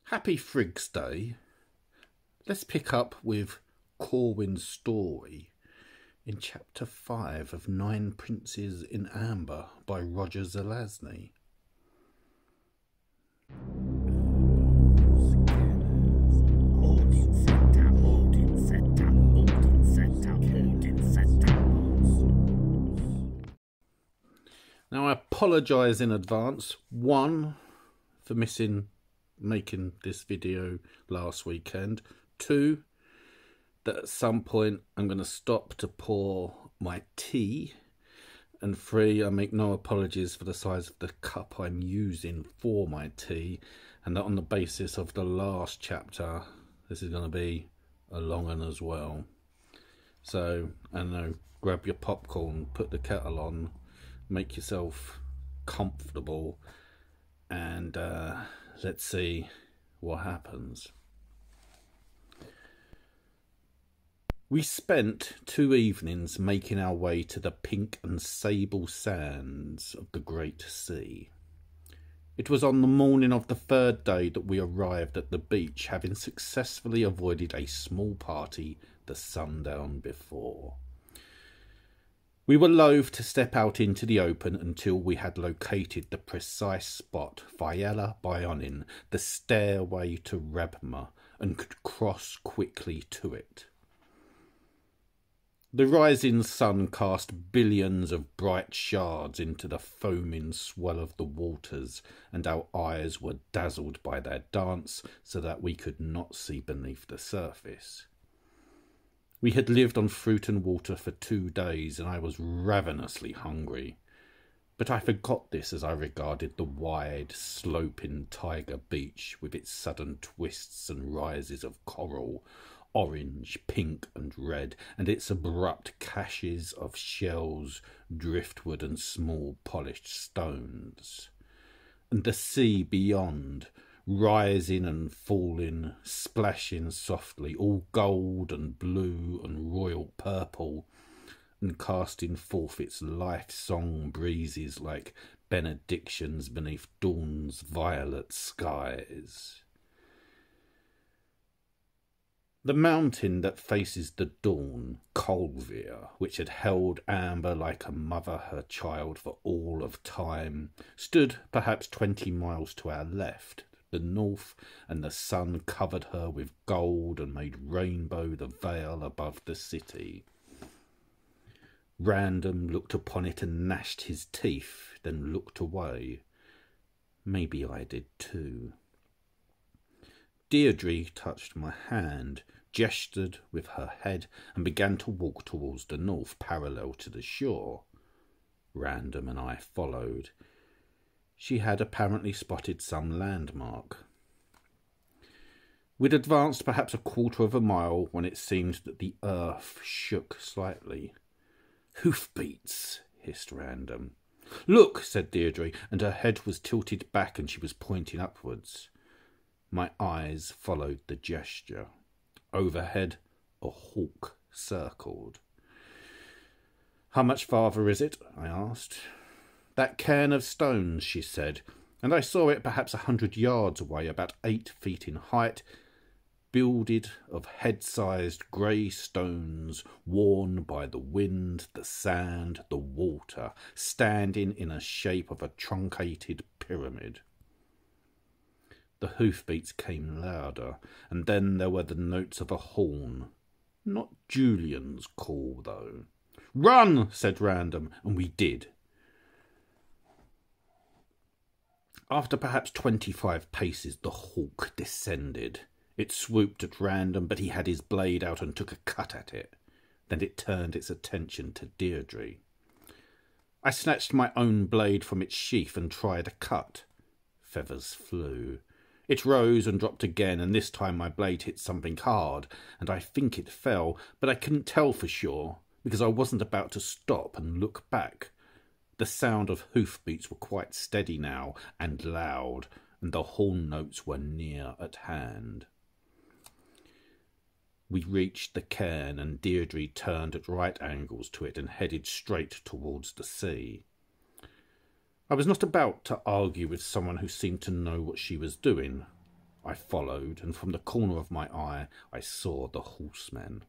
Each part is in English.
Happy Frigg's Day. Let's pick up with Corwin's story in chapter 5 of 9 Princes in Amber by Roger Zelaznys. Now I apologise in advance, one, for making this video last weekend, two, that at some point I'm going to stop to pour my tea, and three, I make no apologies for the size of the cup I'm using for my tea, and that on the basis of the last chapter this is going to be a long one as well. So, I don't know, grab your popcorn, put the kettle on, make yourself comfortable, and let's see what happens. We spent 2 evenings making our way to the pink and sable sands of the Great Sea. It was on the morning of the 3rd day that we arrived at the beach, having successfully avoided a small party the sundown before. We were loath to step out into the open until we had located the precise spot, Viella Bionin, the stairway to Rebma, and could cross quickly to it. The rising sun cast billions of bright shards into the foaming swell of the waters, and our eyes were dazzled by their dance so that we could not see beneath the surface. We had lived on fruit and water for 2 days, and I was ravenously hungry. But I forgot this as I regarded the wide, sloping tiger beach with its sudden twists and rises of coral, orange, pink and red, and its abrupt caches of shells, driftwood and small polished stones. And the sea beyond, rising and falling, splashing softly, all gold and blue and royal purple, and casting forth its life-song breezes like benedictions beneath dawn's violet skies. The mountain that faces the dawn, Colvia, which had held Amber like a mother her child for all of time, stood perhaps 20 miles to our left, the north, and the sun covered her with gold and made rainbow the veil above the city. Random looked upon it and gnashed his teeth, then looked away. Maybe I did too. Deirdre touched my hand, gestured with her head, and began to walk towards the north, parallel to the shore. Random and I followed. She had apparently spotted some landmark. We'd advanced perhaps a 1/4 of a mile when it seemed that the earth shook slightly. "Hoofbeats," hissed Random. "Look," said Deirdre, and her head was tilted back and she was pointing upwards. My eyes followed the gesture. Overhead, a hawk circled. "How much farther is it?" I asked. "That cairn of stones," she said, and I saw it perhaps 100 yards away, about 8 feet in height, builded of head-sized grey stones, worn by the wind, the sand, the water, standing in a shape of a truncated pyramid. The hoofbeats came louder, and then there were the notes of a horn. Not Julian's call, though. "Run!" said Random, and we did. After perhaps 25 paces, the hawk descended. It swooped at Random, but he had his blade out and took a cut at it. Then it turned its attention to Deirdre. I snatched my own blade from its sheath and tried a cut. Feathers flew. It rose and dropped again, and this time my blade hit something hard, and I think it fell, but I couldn't tell for sure, because I wasn't about to stop and look back. The sound of hoofbeats were quite steady now, and loud, and the horn notes were near at hand. We reached the cairn, and Deirdre turned at right angles to it and headed straight towards the sea. I was not about to argue with someone who seemed to know what she was doing. I followed, and from the corner of my eye I saw the horsemen.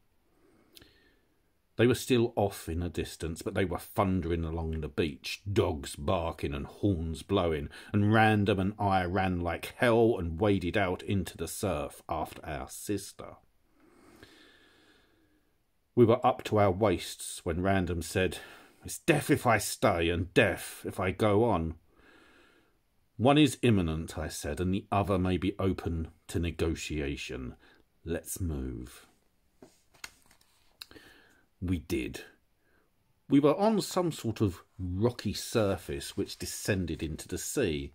They were still off in a distance, but they were thundering along the beach, dogs barking and horns blowing, and Random and I ran like hell and waded out into the surf after our sister. We were up to our waists when Random said, "It's death if I stay and death if I go on." "One is imminent," I said, "and the other may be open to negotiation. Let's move." We did. We were on some sort of rocky surface which descended into the sea.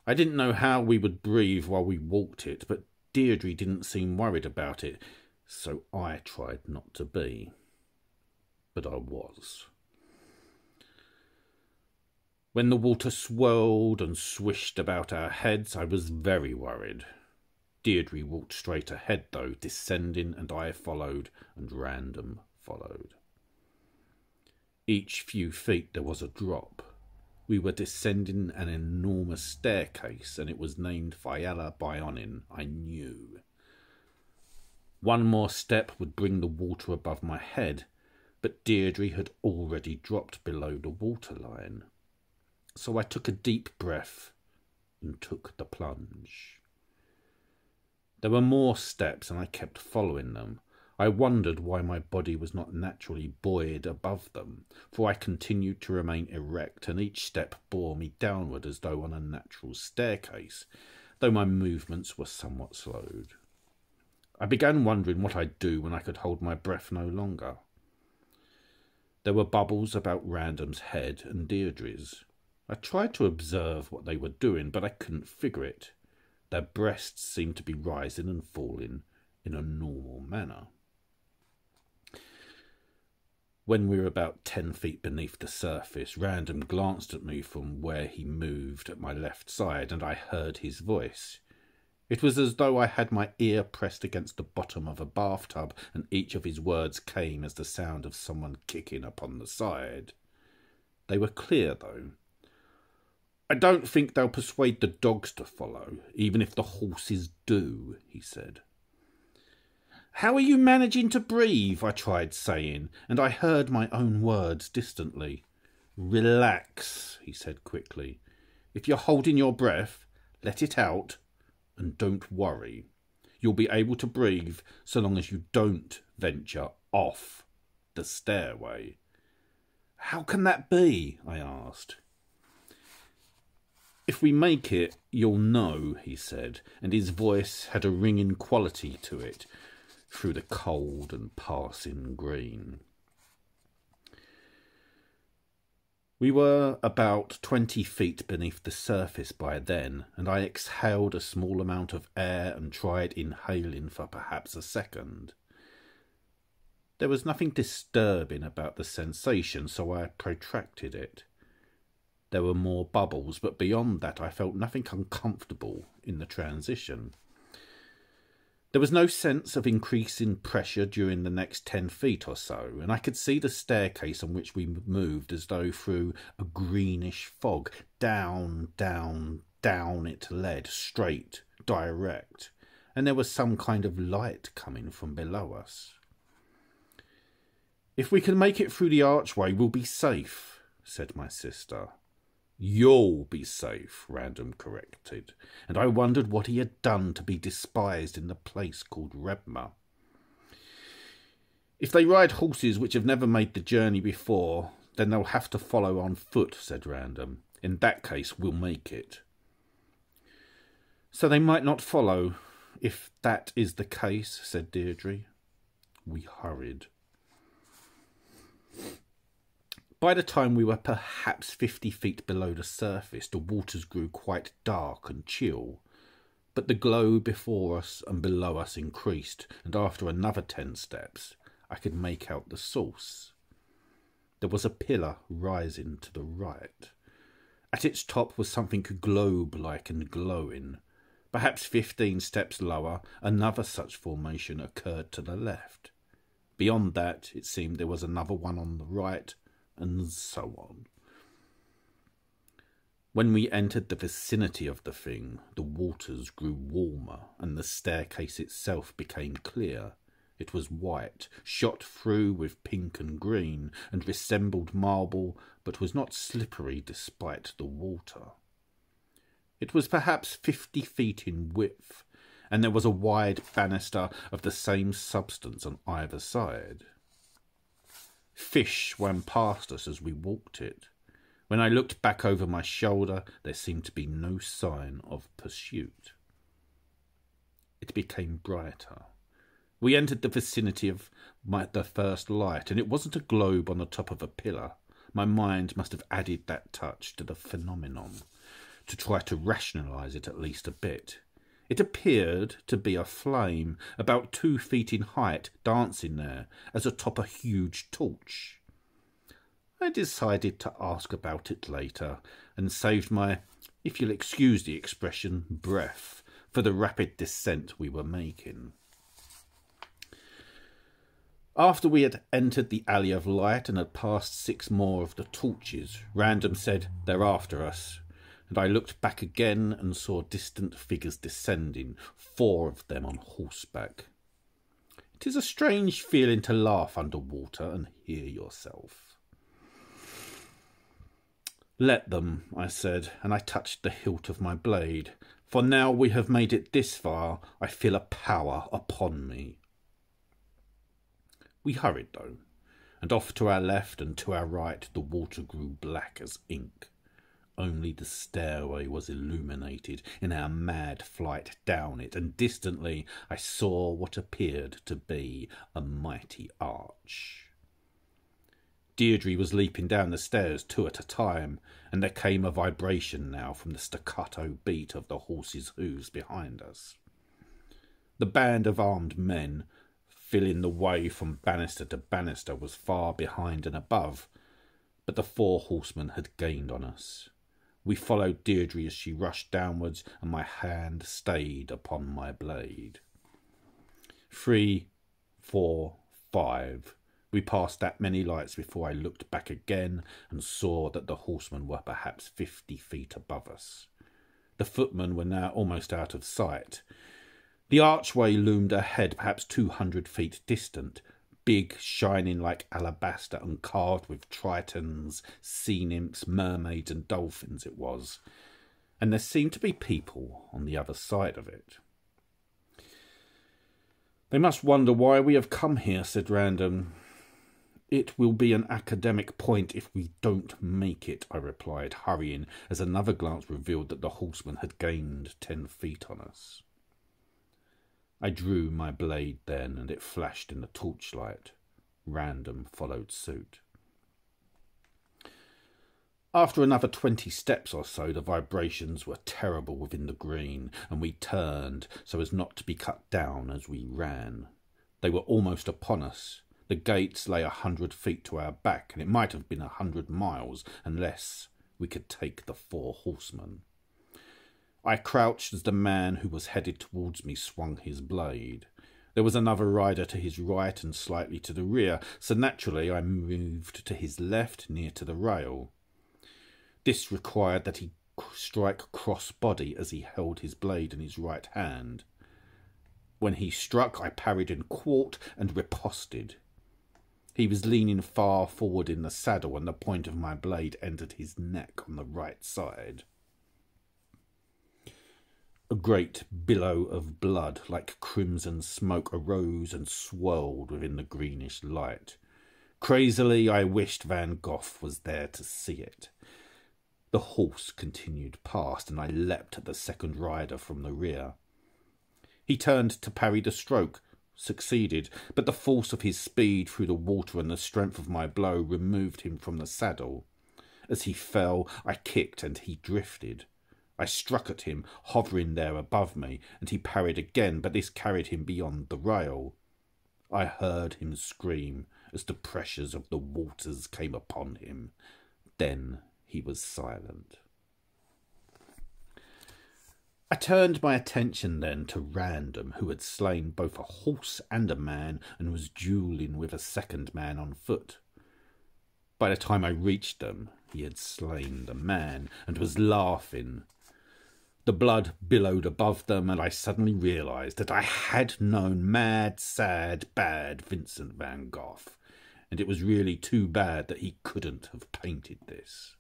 I didn't know how we would breathe while we walked it, but Deirdre didn't seem worried about it, so I tried not to be. But I was. When the water swirled and swished about our heads, I was very worried. Deirdre walked straight ahead, though, descending, and I followed, and Random followed. Each few feet there was a drop. We were descending an enormous staircase, and it was named Fiala Bionin, I knew. One more step would bring the water above my head, but Deirdre had already dropped below the waterline. So I took a deep breath and took the plunge. There were more steps, and I kept following them. I wondered why my body was not naturally buoyed above them, for I continued to remain erect, and each step bore me downward as though on a natural staircase, though my movements were somewhat slowed. I began wondering what I'd do when I could hold my breath no longer. There were bubbles about Random's head and Deirdre's. I tried to observe what they were doing, but I couldn't figure it. Their breasts seemed to be rising and falling in a normal manner. When we were about 10 feet beneath the surface, Random glanced at me from where he moved at my left side, and I heard his voice. It was as though I had my ear pressed against the bottom of a bathtub, and each of his words came as the sound of someone kicking upon the side. They were clear, though. "I don't think they'll persuade the dogs to follow, even if the horses do," he said. "How are you managing to breathe?" I tried saying, and I heard my own words distantly. "Relax," he said quickly. "If you're holding your breath, let it out, and don't worry. You'll be able to breathe so long as you don't venture off the stairway." "How can that be?" I asked. "If we make it, you'll know," he said, and his voice had a ringing quality to it through the cold and passing green. We were about 20 feet beneath the surface by then, and I exhaled a small amount of air and tried inhaling for perhaps a second. There was nothing disturbing about the sensation, so I protracted it. There were more bubbles, but beyond that I felt nothing uncomfortable in the transition. There was no sense of increasing pressure during the next 10 feet or so, and I could see the staircase on which we moved as though through a greenish fog. Down, down, down it led, straight, direct, and there was some kind of light coming from below us. "If we can make it through the archway, we'll be safe," said my sister. "You'll be safe," Random corrected, and I wondered what he had done to be despised in the place called Rebma. "If they ride horses which have never made the journey before, then they'll have to follow on foot," said Random. "In that case, we'll make it." "So they might not follow, if that is the case," said Deirdre. We hurried. By the time we were perhaps 50 feet below the surface, the waters grew quite dark and chill, but the glow before us and below us increased, and after another 10 steps, I could make out the source. There was a pillar rising to the right. At its top was something globe-like and glowing. Perhaps 15 steps lower, another such formation occurred to the left. Beyond that, it seemed there was another one on the right, and so on. When we entered the vicinity of the thing, the waters grew warmer, and the staircase itself became clear. It was white, shot through with pink and green, and resembled marble, but was not slippery despite the water. It was perhaps 50 feet in width, and there was a wide banister of the same substance on either side. Fish swam past us as we walked it. When I looked back over my shoulder, there seemed to be no sign of pursuit. It became brighter. We entered the vicinity of the first light, and it wasn't a globe on the top of a pillar. My mind must have added that touch to the phenomenon, to try to rationalise it at least a bit. It appeared to be a flame, about 2 feet in height, dancing there, as atop a huge torch. I decided to ask about it later, and saved my, if you'll excuse the expression, breath, for the rapid descent we were making. After we had entered the alley of light and had passed 6 more of the torches, Random said, "They're after us," and I looked back again and saw distant figures descending, 4 of them on horseback. It is a strange feeling to laugh under water and hear yourself. "Let them," I said, and I touched the hilt of my blade, "for now we have made it this far, I feel a power upon me." We hurried, though, and off to our left and to our right the water grew black as ink. Only the stairway was illuminated in our mad flight down it, and distantly I saw what appeared to be a mighty arch. Deirdre was leaping down the stairs 2 at a time, and there came a vibration now from the staccato beat of the horses' hooves behind us. The band of armed men, filling the way from banister to banister, was far behind and above, but the 4 horsemen had gained on us. We followed Deirdre as she rushed downwards, and my hand stayed upon my blade. 3, 4, 5... We passed that many lights before I looked back again and saw that the horsemen were perhaps 50 feet above us. The footmen were now almost out of sight. The archway loomed ahead, perhaps 200 feet distant, big, shining like alabaster and carved with tritons, sea nymphs, mermaids and dolphins it was, and there seemed to be people on the other side of it. "They must wonder why we have come here," said Random. "It will be an academic point if we don't make it," I replied, hurrying, as another glance revealed that the horseman had gained 10 feet on us. I drew my blade then, and it flashed in the torchlight. Random followed suit. After another 20 steps or so, the vibrations were terrible within the green, and we turned so as not to be cut down as we ran. They were almost upon us. The gates lay 100 feet to our back, and it might have been 100 miles, unless we could take the 4 horsemen. I crouched as the man who was headed towards me swung his blade. There was another rider to his right and slightly to the rear, so naturally I moved to his left, near to the rail. This required that he strike cross-body as he held his blade in his right hand. When he struck, I parried and caught and riposted. He was leaning far forward in the saddle, and the point of my blade entered his neck on the right side. A great billow of blood, like crimson smoke, arose and swirled within the greenish light. Crazily, I wished Van Gogh was there to see it. The horse continued past, and I leapt at the second rider from the rear. He turned to parry the stroke, succeeded, but the force of his speed through the water and the strength of my blow removed him from the saddle. As he fell, I kicked, and he drifted. I struck at him, hovering there above me, and he parried again, but this carried him beyond the rail. I heard him scream as the pressures of the waters came upon him. Then he was silent. I turned my attention then to Random, who had slain both a horse and a man and was duelling with a second man on foot. By the time I reached them, he had slain the man and was laughing. The blood billowed above them, and I suddenly realised that I had known mad, sad, bad Vincent van Gogh, and it was really too bad that he couldn't have painted this.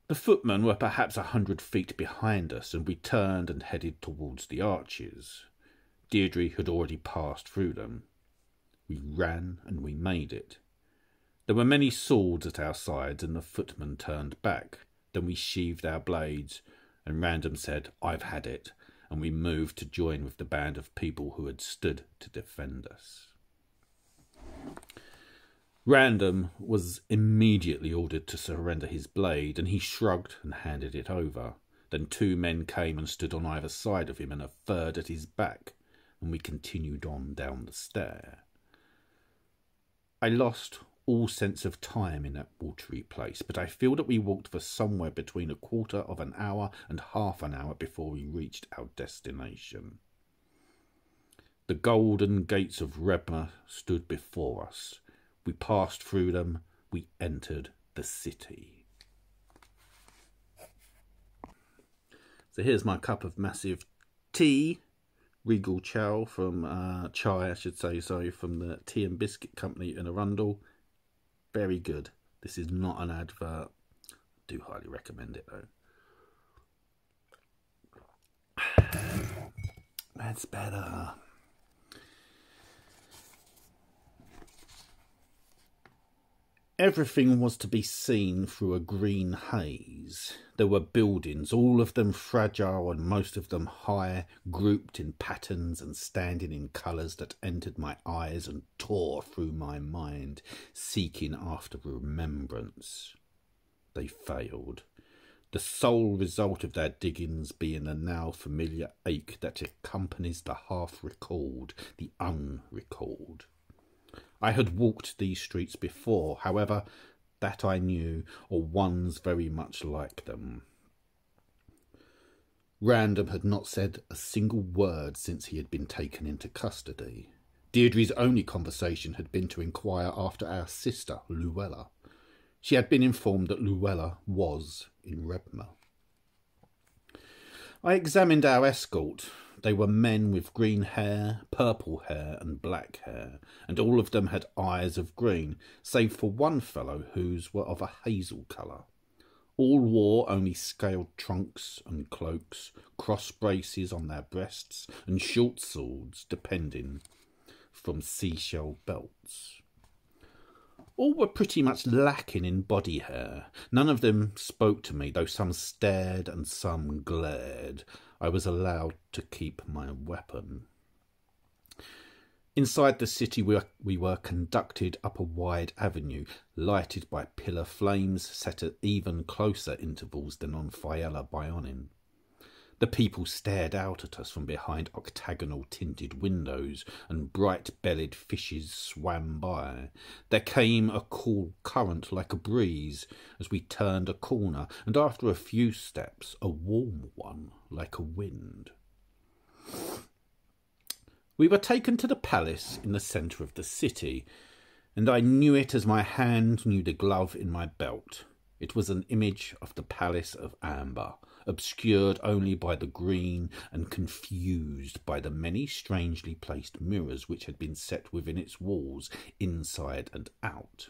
The footmen were perhaps 100 feet behind us, and we turned and headed towards the arches. Deirdre had already passed through them. We ran, and we made it. There were many swords at our sides, and the footmen turned back. Then we sheathed our blades, and Random said, "I've had it," and we moved to join with the band of people who had stood to defend us. Random was immediately ordered to surrender his blade, and he shrugged and handed it over. Then 2 men came and stood on either side of him, and a third at his back, and we continued on down the stair. I lost all sense of time in that watery place, but I feel that we walked for somewhere between a quarter of an hour and half an hour before we reached our destination. The golden gates of Rebma stood before us. We passed through them. We entered the city. So here's my cup of massive tea. Regal Chow from Chai, I should say, sorry, from the Tea and Biscuit Company in Arundel. Very good. This is not an advert. I do highly recommend it, though. That's better. Everything was to be seen through a green haze. There were buildings, all of them fragile and most of them high, grouped in patterns and standing in colours that entered my eyes and tore through my mind, seeking after remembrance. They failed. The sole result of their diggings being the now familiar ache that accompanies the half-recalled, the unrecalled. I had walked these streets before, however, that I knew, or ones very much like them. Random had not said a single word since he had been taken into custody. Deirdre's only conversation had been to inquire after our sister, Luella. She had been informed that Luella was in Rebma. I examined our escort. They were men with green hair, purple hair and black hair, and all of them had eyes of green, save for one fellow whose were of a hazel colour. All wore only scaled trunks and cloaks, cross braces on their breasts, and short swords depending from seashell belts. All were pretty much lacking in body hair. None of them spoke to me, though some stared and some glared. I was allowed to keep my weapon. Inside the city we were conducted up a wide avenue, lighted by pillar flames set at even closer intervals than on Fiella Bionin. The people stared out at us from behind octagonal tinted windows, and bright-bellied fishes swam by. There came a cool current like a breeze as we turned a corner, and after a few steps, a warm one like a wind. We were taken to the palace in the centre of the city, and I knew it as my hand knew the glove in my belt. It was an image of the Palace of Amber, obscured only by the green and confused by the many strangely placed mirrors which had been set within its walls, inside and out.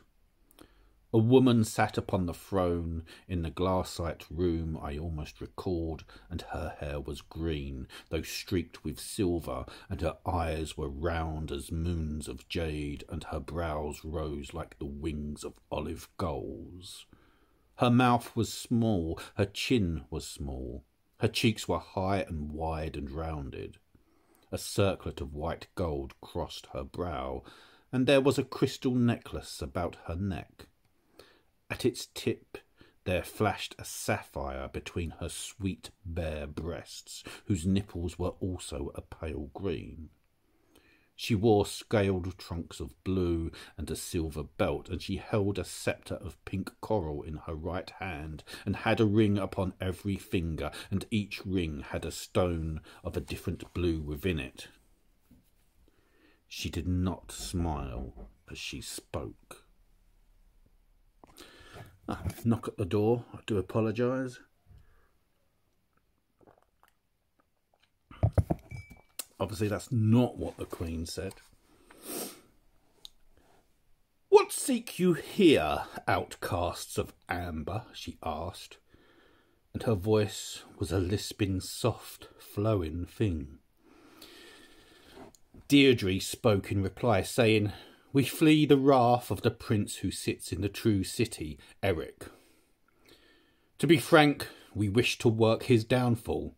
A woman sat upon the throne in the glassite room I almost recalled, and her hair was green, though streaked with silver, and her eyes were round as moons of jade, and her brows rose like the wings of olive gulls. Her mouth was small, her chin was small, her cheeks were high and wide and rounded. A circlet of white gold crossed her brow, and there was a crystal necklace about her neck. At its tip there flashed a sapphire between her sweet bare breasts, whose nipples were also a pale green. She wore scaled trunks of blue and a silver belt, and she held a sceptre of pink coral in her right hand, and had a ring upon every finger, and each ring had a stone of a different blue within it. She did not smile as she spoke. Knock at the door. I do apologise. Obviously, that's not what the Queen said. "What seek you here, outcasts of amber?" she asked, and her voice was a lisping, soft, flowing thing. Deirdre spoke in reply, saying, "We flee the wrath of the prince who sits in the true city, Eric. To be frank, we wish to work his downfall.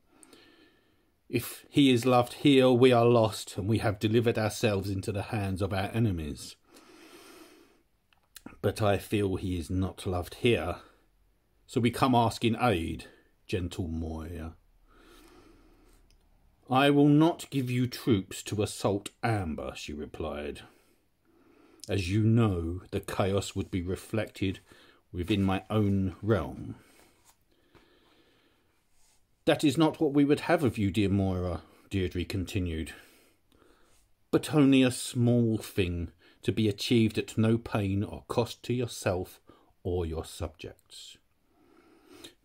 If he is loved here, we are lost, and we have delivered ourselves into the hands of our enemies. But I feel he is not loved here, so we come asking aid, gentle Moira." "I will not give you troops to assault Amber," she replied. "As you know, the chaos would be reflected within my own realm." "That is not what we would have of you, dear Moira," Deirdre continued. "But only a small thing, to be achieved at no pain or cost to yourself or your subjects."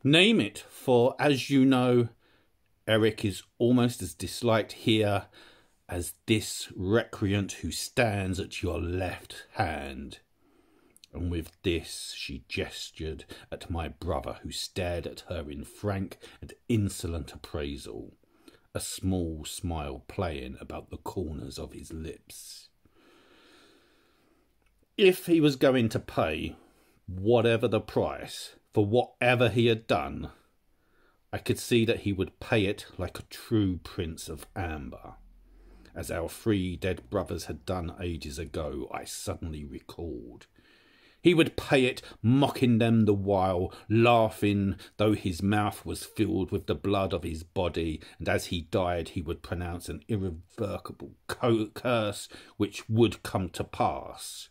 "Name it, for, as you know, Eric is almost as disliked here as this recreant who stands at your left hand." And with this she gestured at my brother, who stared at her in frank and insolent appraisal, a small smile playing about the corners of his lips. If he was going to pay, whatever the price, for whatever he had done, I could see that he would pay it like a true prince of Amber, as our 3 dead brothers had done ages ago, I suddenly recalled. He would pay it, mocking them the while, laughing, though his mouth was filled with the blood of his body, and as he died he would pronounce an irrevocable curse which would come to pass.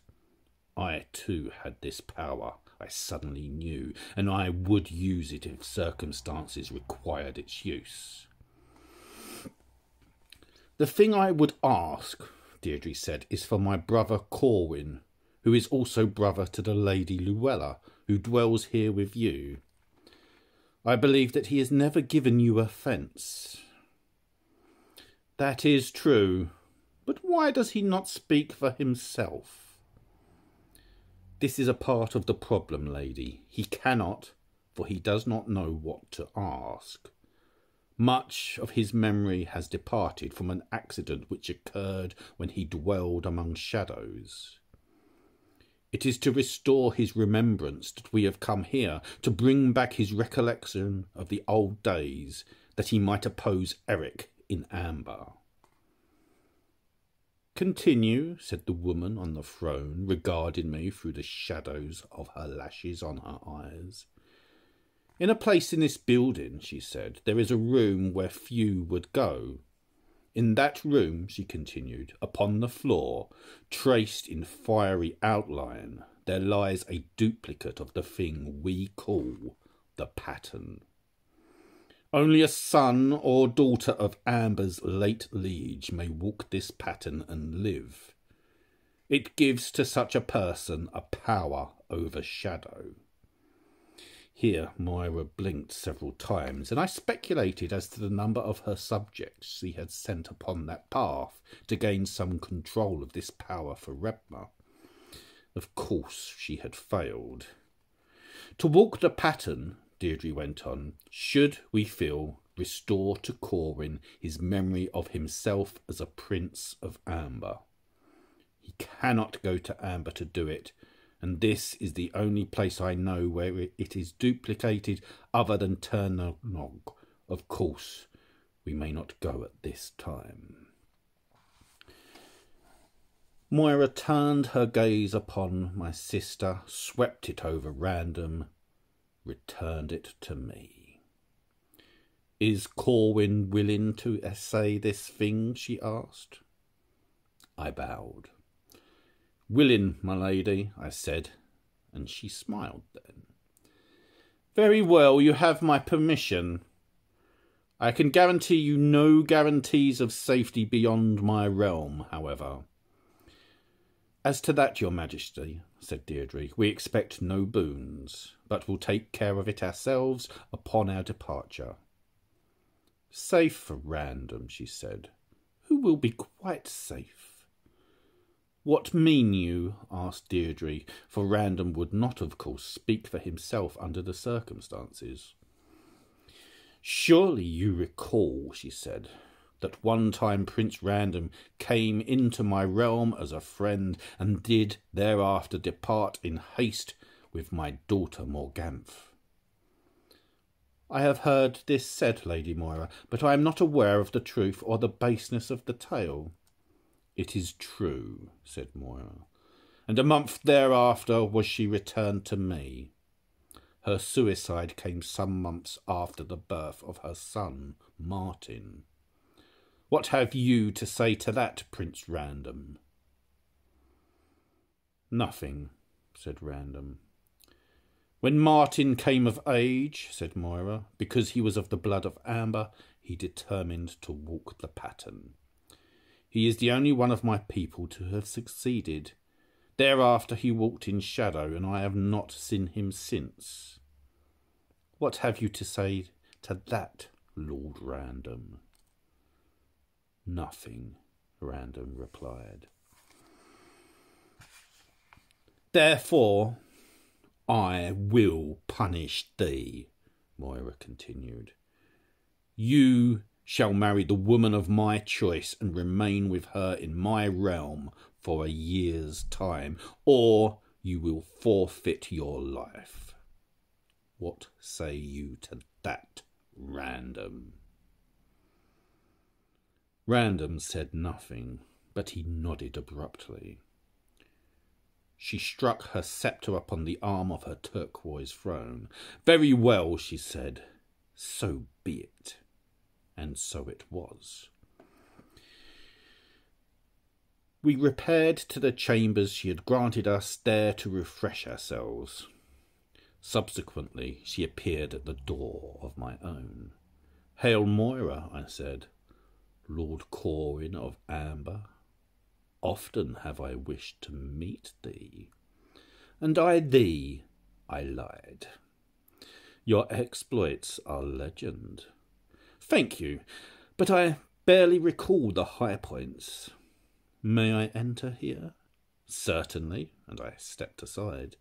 I too had this power, I suddenly knew, and I would use it if circumstances required its use. "The thing I would ask," Deirdre said, "is for my brother Corwin, who is also brother to the Lady Luella, who dwells here with you. I believe that he has never given you offence." "That is true, but why does he not speak for himself?" "This is a part of the problem, lady. He cannot, for he does not know what to ask. Much of his memory has departed from an accident which occurred when he dwelled among shadows. It is to restore his remembrance that we have come here, to bring back his recollection of the old days, that he might oppose Eric in Amber." "Continue," said the woman on the throne, regarding me through the shadows of her lashes on her eyes. "In a place in this building," she said, "there is a room where few would go. In that room," she continued, "upon the floor, traced in fiery outline, there lies a duplicate of the thing we call the pattern. Only a son or daughter of Amber's late liege may walk this pattern and live. It gives to such a person a power over shadow." Here Moira blinked several times, and I speculated as to the number of her subjects she had sent upon that path to gain some control of this power for Rebma. Of course she had failed. "To walk the pattern," Deirdre went on, "should, we feel, restore to Corwin his memory of himself as a prince of Amber. He cannot go to Amber to do it, and this is the only place I know where it is duplicated other than Ternog. Of course, we may not go at this time." Moira turned her gaze upon my sister, swept it over random, returned it to me. "Is Corwin willing to essay this thing?" she asked. I bowed. "Willing, my lady," I said, and she smiled then. "Very well, you have my permission. I can guarantee you no guarantees of safety beyond my realm, however. "As to that, your majesty," said Deirdre, "we expect no boons, but will take care of it ourselves upon our departure." "Safe for Random," she said. "Who will be quite safe?" "What mean you?" asked Deirdre, for Random would not, of course, speak for himself under the circumstances. "Surely you recall," she said, "that one time Prince Random came into my realm as a friend and did thereafter depart in haste with my daughter Morganthe." "I have heard this said, Lady Moira, but I am not aware of the truth or the baseness of the tale." "It is true," said Moira, "and a month thereafter was she returned to me. Her suicide came some months after the birth of her son, Martin. What have you to say to that, Prince Random?" "Nothing," said Random. "When Martin came of age," said Moira, "because he was of the blood of Amber, he determined to walk the pattern. He is the only one of my people to have succeeded. Thereafter he walked in shadow, and I have not seen him since. What have you to say to that, Lord Random?" "Nothing," Random replied. "Therefore I will punish thee," Moira continued. "You shall marry the woman of my choice and remain with her in my realm for a year's time, or you will forfeit your life. What say you to that, Random?" Random said nothing, but he nodded abruptly. She struck her sceptre upon the arm of her turquoise throne. "Very well," she said. "So be it." And so it was. We repaired to the chambers she had granted us there to refresh ourselves. Subsequently, she appeared at the door of my own. "Hail, Moira," I said. "Lord Corwin of Amber, often have I wished to meet thee." "And I thee," I lied. "Your exploits are legend." "Thank you, but I barely recall the high points." "May I enter here?" "Certainly," and I stepped aside.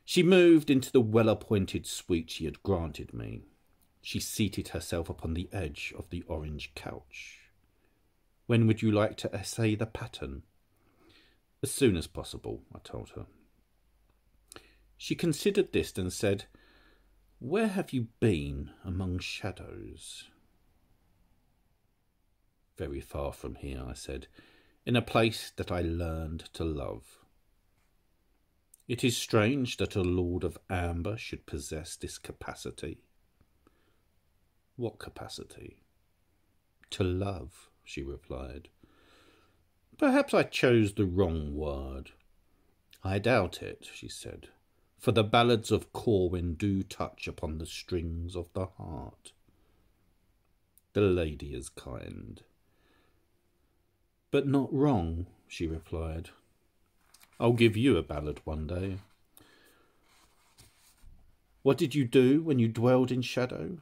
She moved into the well-appointed suite she had granted me. She seated herself upon the edge of the orange couch. "When would you like to essay the pattern?" "As soon as possible," I told her. She considered this and said, "Where have you been among shadows?" "Very far from here," I said, "in a place that I learned to love." "It is strange that a Lord of Amber should possess this capacity." "What capacity?" "To love," she replied. "Perhaps I chose the wrong word." "I doubt it," she said, "for the ballads of Corwin do touch upon the strings of the heart." "The lady is kind." "But not wrong," she replied. "I'll give you a ballad one day." "What did you do when you dwelled in shadow?"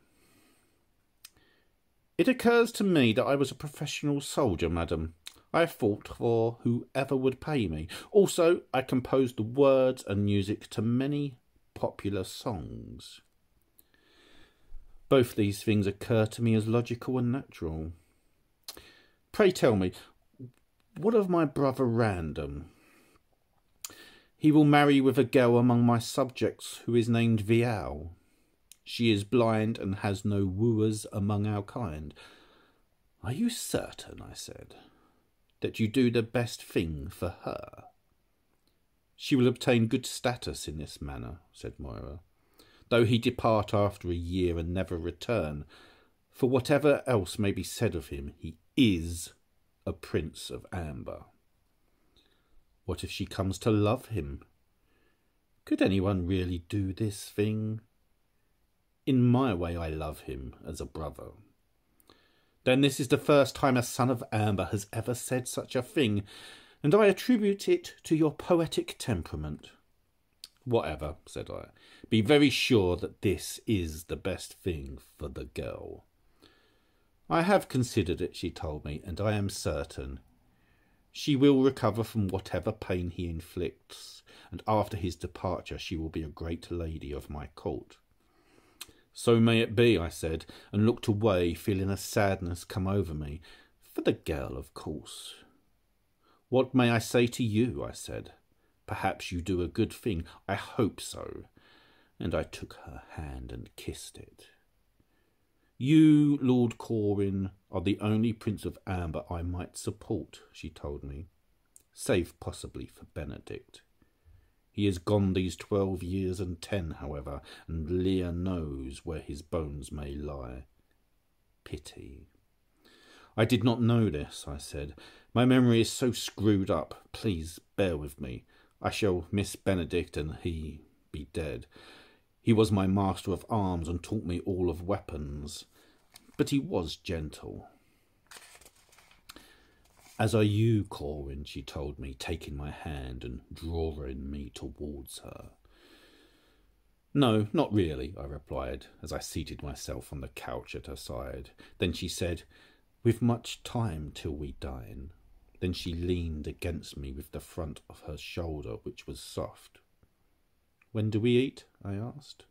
"It occurs to me that I was a professional soldier, madam. I fought for whoever would pay me. Also, I composed the words and music to many popular songs." "Both these things occur to me as logical and natural. Pray tell me, what of my brother Random?" "He will marry with a girl among my subjects who is named Vial. She is blind and has no wooers among our kind." "Are you certain," I said, "that you do the best thing for her?" "She will obtain good status in this manner," said Moira, "though he depart after a year and never return. For whatever else may be said of him, he is a Prince of Amber." "What if she comes to love him?" "Could anyone really do this thing?" "In my way I love him as a brother." "Then this is the first time a son of Amber has ever said such a thing. and I attribute it to your poetic temperament. Whatever, said I. Be very sure that this is the best thing for the girl. I have considered it, she told me, and I am certain. She will recover from whatever pain he inflicts, and after his departure she will be a great lady of my court. So may it be, I said, and looked away, feeling a sadness come over me. For the girl, of course. What may I say to you? I said. Perhaps you do a good thing. I hope so. And I took her hand and kissed it. You, Lord Corwin, are the only Prince of Amber I might support, she told me, save possibly for Benedict. He is gone these 12 years and 10, however, and Leah knows where his bones may lie. Pity. I did not know this, I said. My memory is so screwed up. Please bear with me. I shall miss Benedict and he be dead. He was my master of arms and taught me all of weapons. But he was gentle. As are you, Corwin, she told me, taking my hand and drawing me towards her. No, not really, I replied, as I seated myself on the couch at her side. Then she said, We've much time till we dine. Then she leaned against me with the front of her shoulder, which was soft. When do we eat? I asked.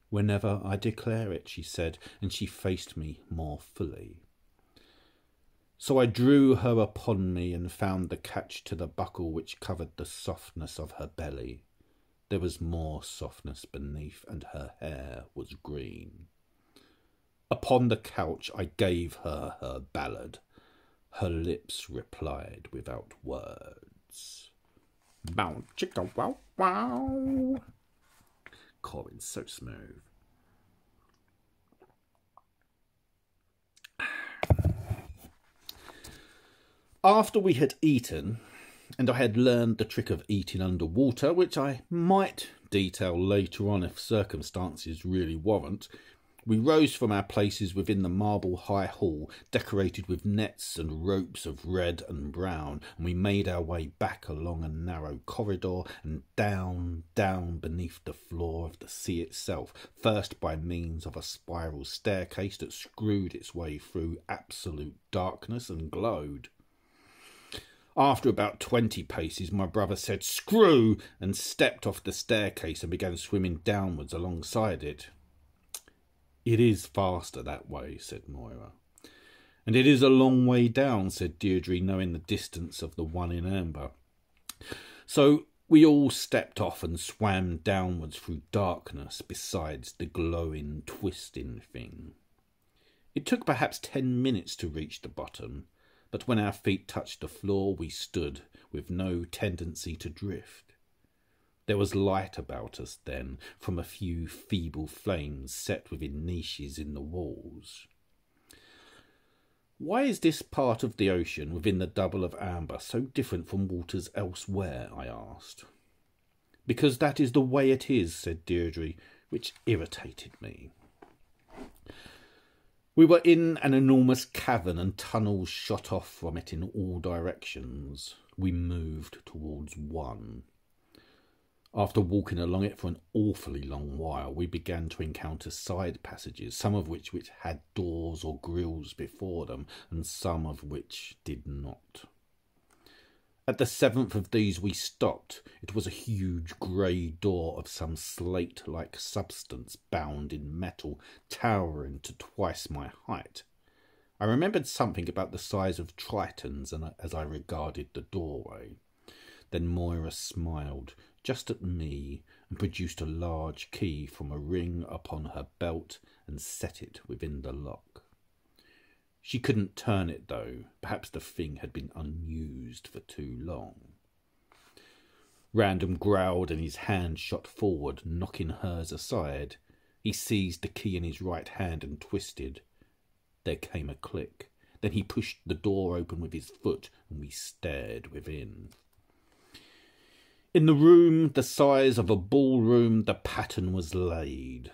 Whenever I declare it, she said, and she faced me more fully. So I drew her upon me and found the catch to the buckle which covered the softness of her belly. There was more softness beneath, and her hair was green. Upon the couch I gave her her ballad. Her lips replied without words. Bow chicka wow wow. Corwin's so smooth. After we had eaten, and I had learned the trick of eating underwater, which I might detail later on if circumstances really warrant, we rose from our places within the marble high hall, decorated with nets and ropes of red and brown, and we made our way back along a narrow corridor and down beneath the floor of the sea itself, first by means of a spiral staircase that screwed its way through absolute darkness and glowed. After about 20 paces, my brother said, "Screw!" and stepped off the staircase and began swimming downwards alongside it. "It is faster that way," said Moira. "And it is a long way down," said Deirdre, knowing the distance of the one in amber. So we all stepped off and swam downwards through darkness besides the glowing, twisting thing. It took perhaps 10 minutes to reach the bottom, but when our feet touched the floor, we stood with no tendency to drift. There was light about us then, from a few feeble flames set within niches in the walls. "Why is this part of the ocean within the double of amber so different from waters elsewhere?" I asked. "Because that is the way it is," said Deirdre, which irritated me. We were in an enormous cavern and tunnels shot off from it in all directions. We moved towards one. After walking along it for an awfully long while, we began to encounter side passages, some of which had doors or grilles before them, and some of which did not. At the 7th of these we stopped. It was a huge grey door of some slate-like substance bound in metal, towering to twice my height. I remembered something about the size of tritons as I regarded the doorway. Then Moira smiled just at me and produced a large key from a ring upon her belt and set it within the lock. She couldn't turn it, though. Perhaps the thing had been unused for too long. Random growled and his hand shot forward, knocking hers aside. He seized the key in his right hand and twisted. There came a click. Then he pushed the door open with his foot, and we stared within. In the room, the size of a ballroom, the pattern was laid.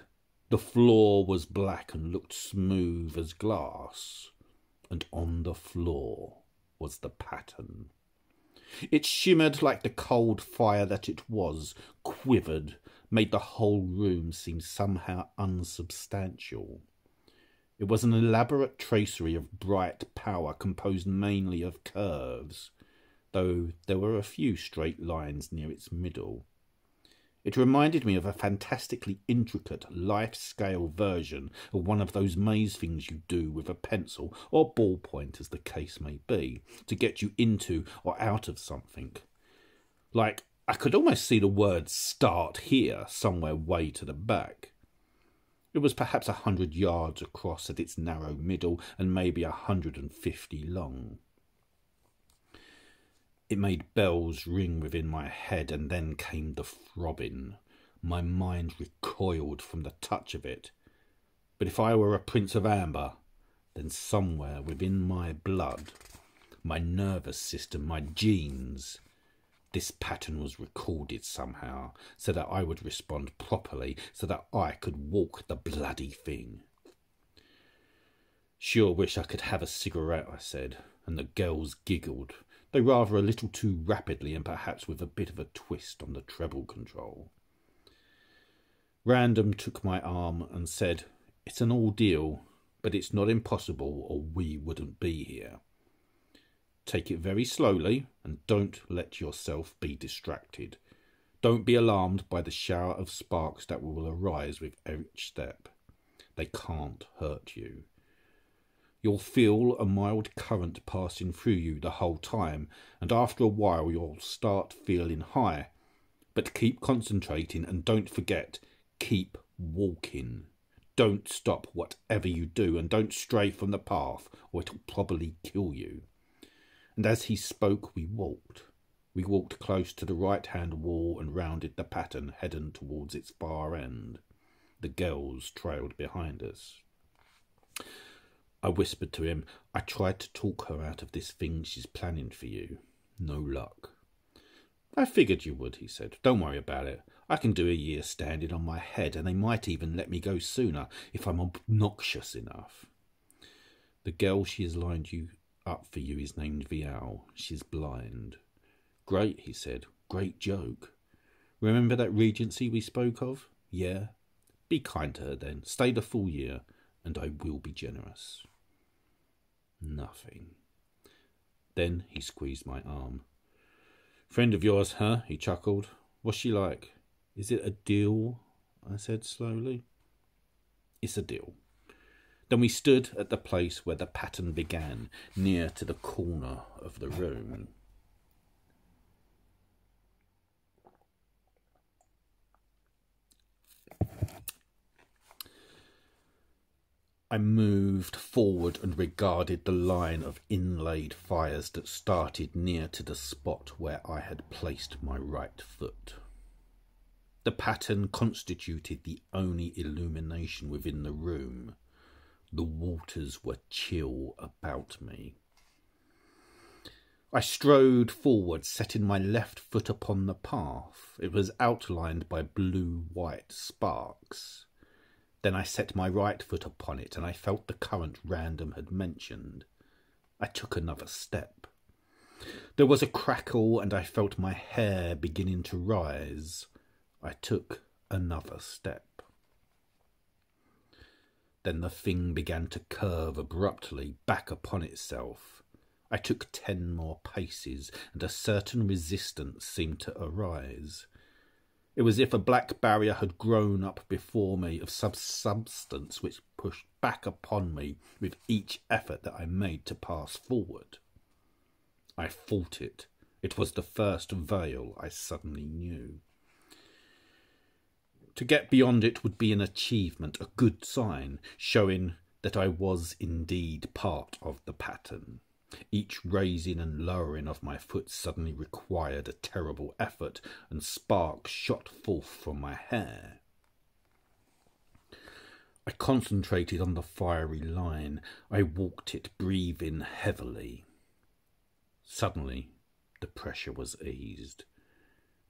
The floor was black and looked smooth as glass. And on the floor was the pattern. It shimmered like the cold fire that it was, quivered, made the whole room seem somehow unsubstantial. It was an elaborate tracery of bright power composed mainly of curves, though there were a few straight lines near its middle. It reminded me of a fantastically intricate, life-scale version of one of those maze things you do with a pencil or ballpoint, as the case may be, to get you into or out of something. Like, I could almost see the word "start here" somewhere way to the back. It was perhaps 100 yards across at its narrow middle and maybe 150 long. It made bells ring within my head, and then came the throbbing. My mind recoiled from the touch of it. But if I were a Prince of Amber, then somewhere within my blood, my nervous system, my genes, this pattern was recorded somehow, so that I would respond properly, so that I could walk the bloody thing. Sure wish I could have a cigarette, I said, and the girls giggled, though rather a little too rapidly and perhaps with a bit of a twist on the treble control. Random took my arm and said, "It's an ordeal, but it's not impossible or we wouldn't be here. Take it very slowly and don't let yourself be distracted. Don't be alarmed by the shower of sparks that will arise with each step. They can't hurt you. You'll feel a mild current passing through you the whole time, and after a while you'll start feeling high. But keep concentrating and don't forget, keep walking. Don't stop whatever you do and don't stray from the path or it'll probably kill you." And as he spoke, we walked. We walked close to the right-hand wall and rounded the pattern, heading towards its far end. The girls trailed behind us. I whispered to him, "I tried to talk her out of this thing she's planning for you. No luck." "I figured you would," he said. "Don't worry about it. I can do a year standing on my head, and they might even let me go sooner if I'm obnoxious enough. The girl she has lined you up for you is named Vial. She's blind." "Great," he said. "Great joke. Remember that regency we spoke of? Yeah? Be kind to her then. Stay the full year, and I will be generous." Nothing. Then he squeezed my arm. "Friend of yours, huh?" he chuckled. "What's she like?" "Is it a deal?" I said slowly. "It's a deal." Then we stood at the place where the pattern began, near to the corner of the room. I moved forward and regarded the line of inlaid fires that started near to the spot where I had placed my right foot. The pattern constituted the only illumination within the room. The waters were chill about me. I strode forward, setting my left foot upon the path. It was outlined by blue-white sparks. Then I set my right foot upon it, and I felt the current Random had mentioned. I took another step. There was a crackle, and I felt my hair beginning to rise. I took another step. Then the thing began to curve abruptly back upon itself. I took 10 more paces, and a certain resistance seemed to arise. It was as if a black barrier had grown up before me of some substance which pushed back upon me with each effort that I made to pass forward. I fought it. It was the first veil I suddenly knew. To get beyond it would be an achievement, a good sign, showing that I was indeed part of the pattern. Each raising and lowering of my foot suddenly required a terrible effort, and sparks shot forth from my hair. I concentrated on the fiery line. I walked it, breathing heavily. Suddenly, the pressure was eased.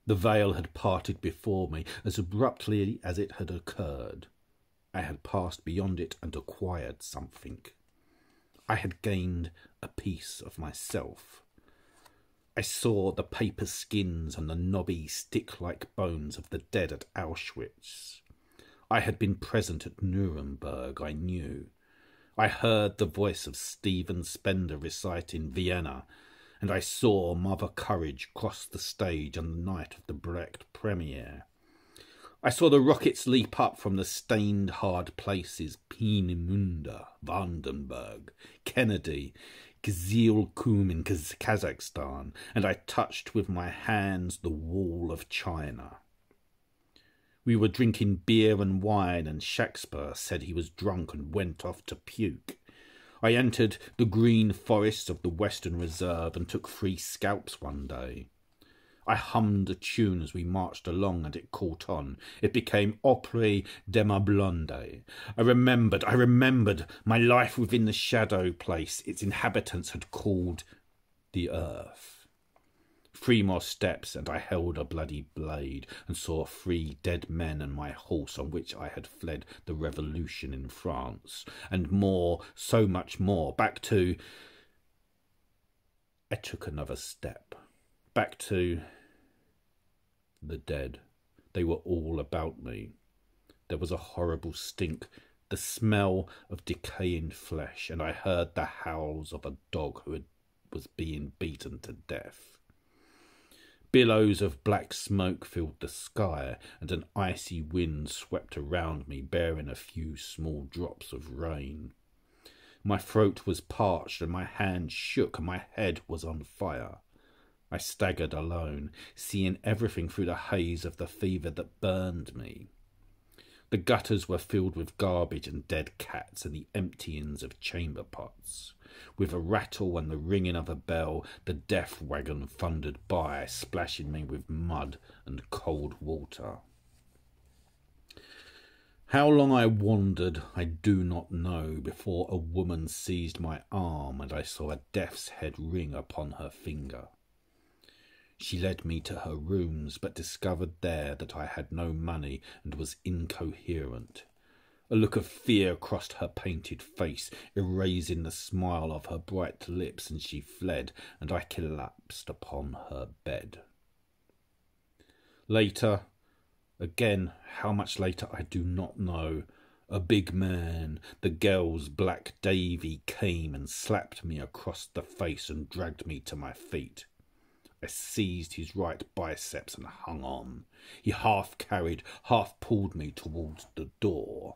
The veil had parted before me as abruptly as it had occurred. I had passed beyond it and acquired something. I had gained a piece of myself. I saw the paper skins and the knobby, stick-like bones of the dead at Auschwitz. I had been present at Nuremberg, I knew. I heard the voice of Stephen Spender recite in Vienna, and I saw Mother Courage cross the stage on the night of the Brecht premiere. I saw the rockets leap up from the stained hard places Peenemünde, Vandenberg, Kennedy, Gzilkum in Kazakhstan, and I touched with my hands the wall of China. We were drinking beer and wine, and Shakespeare said he was drunk and went off to puke. I entered the green forests of the Western Reserve and took 3 scalps one day. I hummed a tune as we marched along, and it caught on. It became Opry de ma Blonde. I remembered my life within the shadow place its inhabitants had called the earth. 3 more steps, and I held a bloody blade, and saw 3 dead men and my horse on which I had fled the revolution in France, and more, so much more, back to... I took another step, back to... the dead. They were all about me. There was a horrible stink, the smell of decaying flesh, and I heard the howls of a dog who was being beaten to death. Billows of black smoke filled the sky, and an icy wind swept around me, bearing a few small drops of rain. My throat was parched, and my hands shook, and my head was on fire. I staggered alone, seeing everything through the haze of the fever that burned me. The gutters were filled with garbage and dead cats and the emptyings of chamber pots. With a rattle and the ringing of a bell, the death wagon thundered by, splashing me with mud and cold water. How long I wandered, I do not know, before a woman seized my arm and I saw a death's head ring upon her finger. She led me to her rooms, but discovered there that I had no money and was incoherent. A look of fear crossed her painted face, erasing the smile of her bright lips, and she fled, and I collapsed upon her bed. Later, again, how much later I do not know, a big man, the girl's Black Davy, came and slapped me across the face and dragged me to my feet. I seized his right biceps and hung on. He half carried, half pulled me towards the door.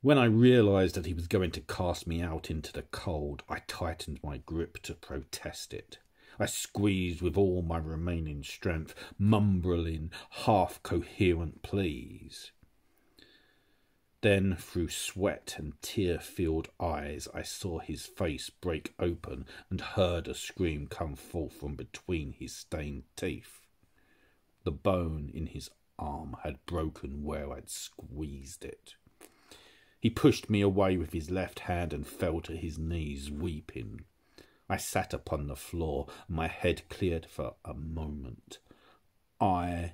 When I realised that he was going to cast me out into the cold, I tightened my grip to protest it. I squeezed with all my remaining strength, mumbling half-coherent pleas. Then, through sweat and tear-filled eyes, I saw his face break open and heard a scream come forth from between his stained teeth. The bone in his arm had broken where I'd squeezed it. He pushed me away with his left hand and fell to his knees, weeping. I sat upon the floor, and my head cleared for a moment. I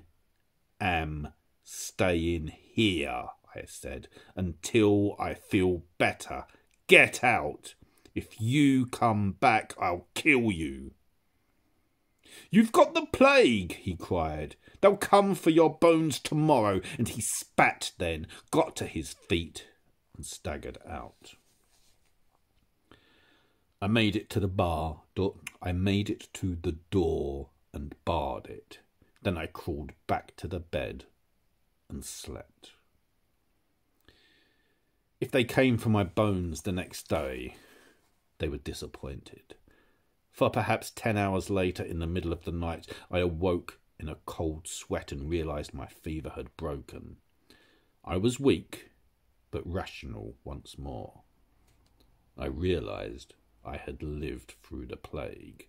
am staying here, I said, until I feel better. Get out! If you come back, I'll kill you. You've got the plague, he cried. They'll come for your bones tomorrow. And he spat then, got to his feet, and staggered out. I made it to the door and barred it. Then I crawled back to the bed and slept. If they came for my bones the next day, they were disappointed. For perhaps 10 hours later, in the middle of the night, I awoke in a cold sweat and realised my fever had broken. I was weak, but rational once more. I realised I had lived through the plague.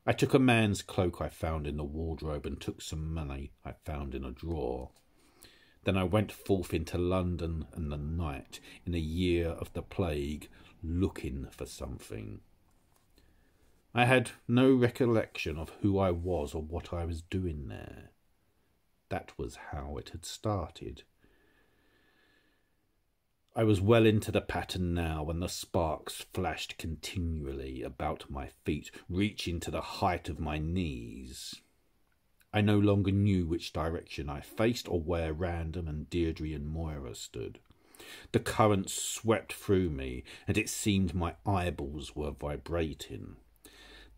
I took a man's cloak I found in the wardrobe and took some money I found in a drawer. Then I went forth into London and the night, in a year of the plague, looking for something. I had no recollection of who I was or what I was doing there. That was how it had started. I was well into the pattern now, when the sparks flashed continually about my feet, reaching to the height of my knees. I no longer knew which direction I faced or where Random and Deirdre and Moira stood. The current swept through me, and it seemed my eyeballs were vibrating.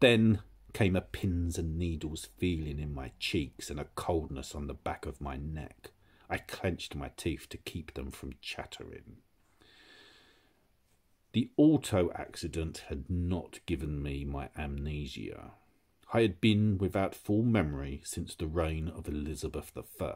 Then came a pins and needles feeling in my cheeks and a coldness on the back of my neck. I clenched my teeth to keep them from chattering. The auto accident had not given me my amnesia. I had been without full memory since the reign of Elizabeth I.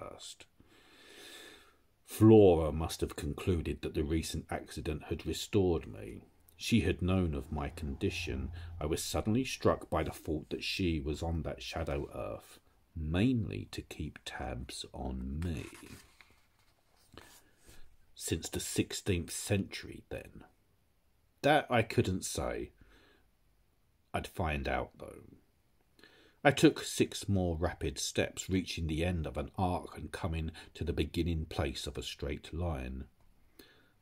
Flora must have concluded that the recent accident had restored me. She had known of my condition. I was suddenly struck by the thought that she was on that shadow earth, mainly to keep tabs on me. Since the 16th century, then. That I couldn't say. I'd find out, though. I took 6 more rapid steps, reaching the end of an arc and coming to the beginning place of a straight line.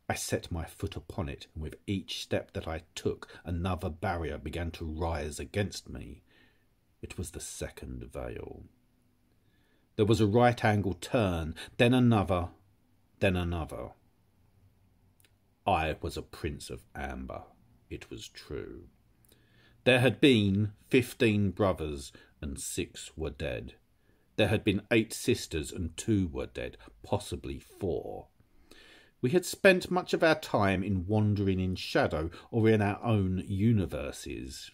I set my foot upon it, and with each step that I took, another barrier began to rise against me. It was the second veil. There was a right-angle turn, then another, then another. I was a prince of amber, it was true. There had been 15 brothers, and 6 were dead. There had been 8 sisters, and 2 were dead, possibly 4. We had spent much of our time in wandering in shadow or in our own universes.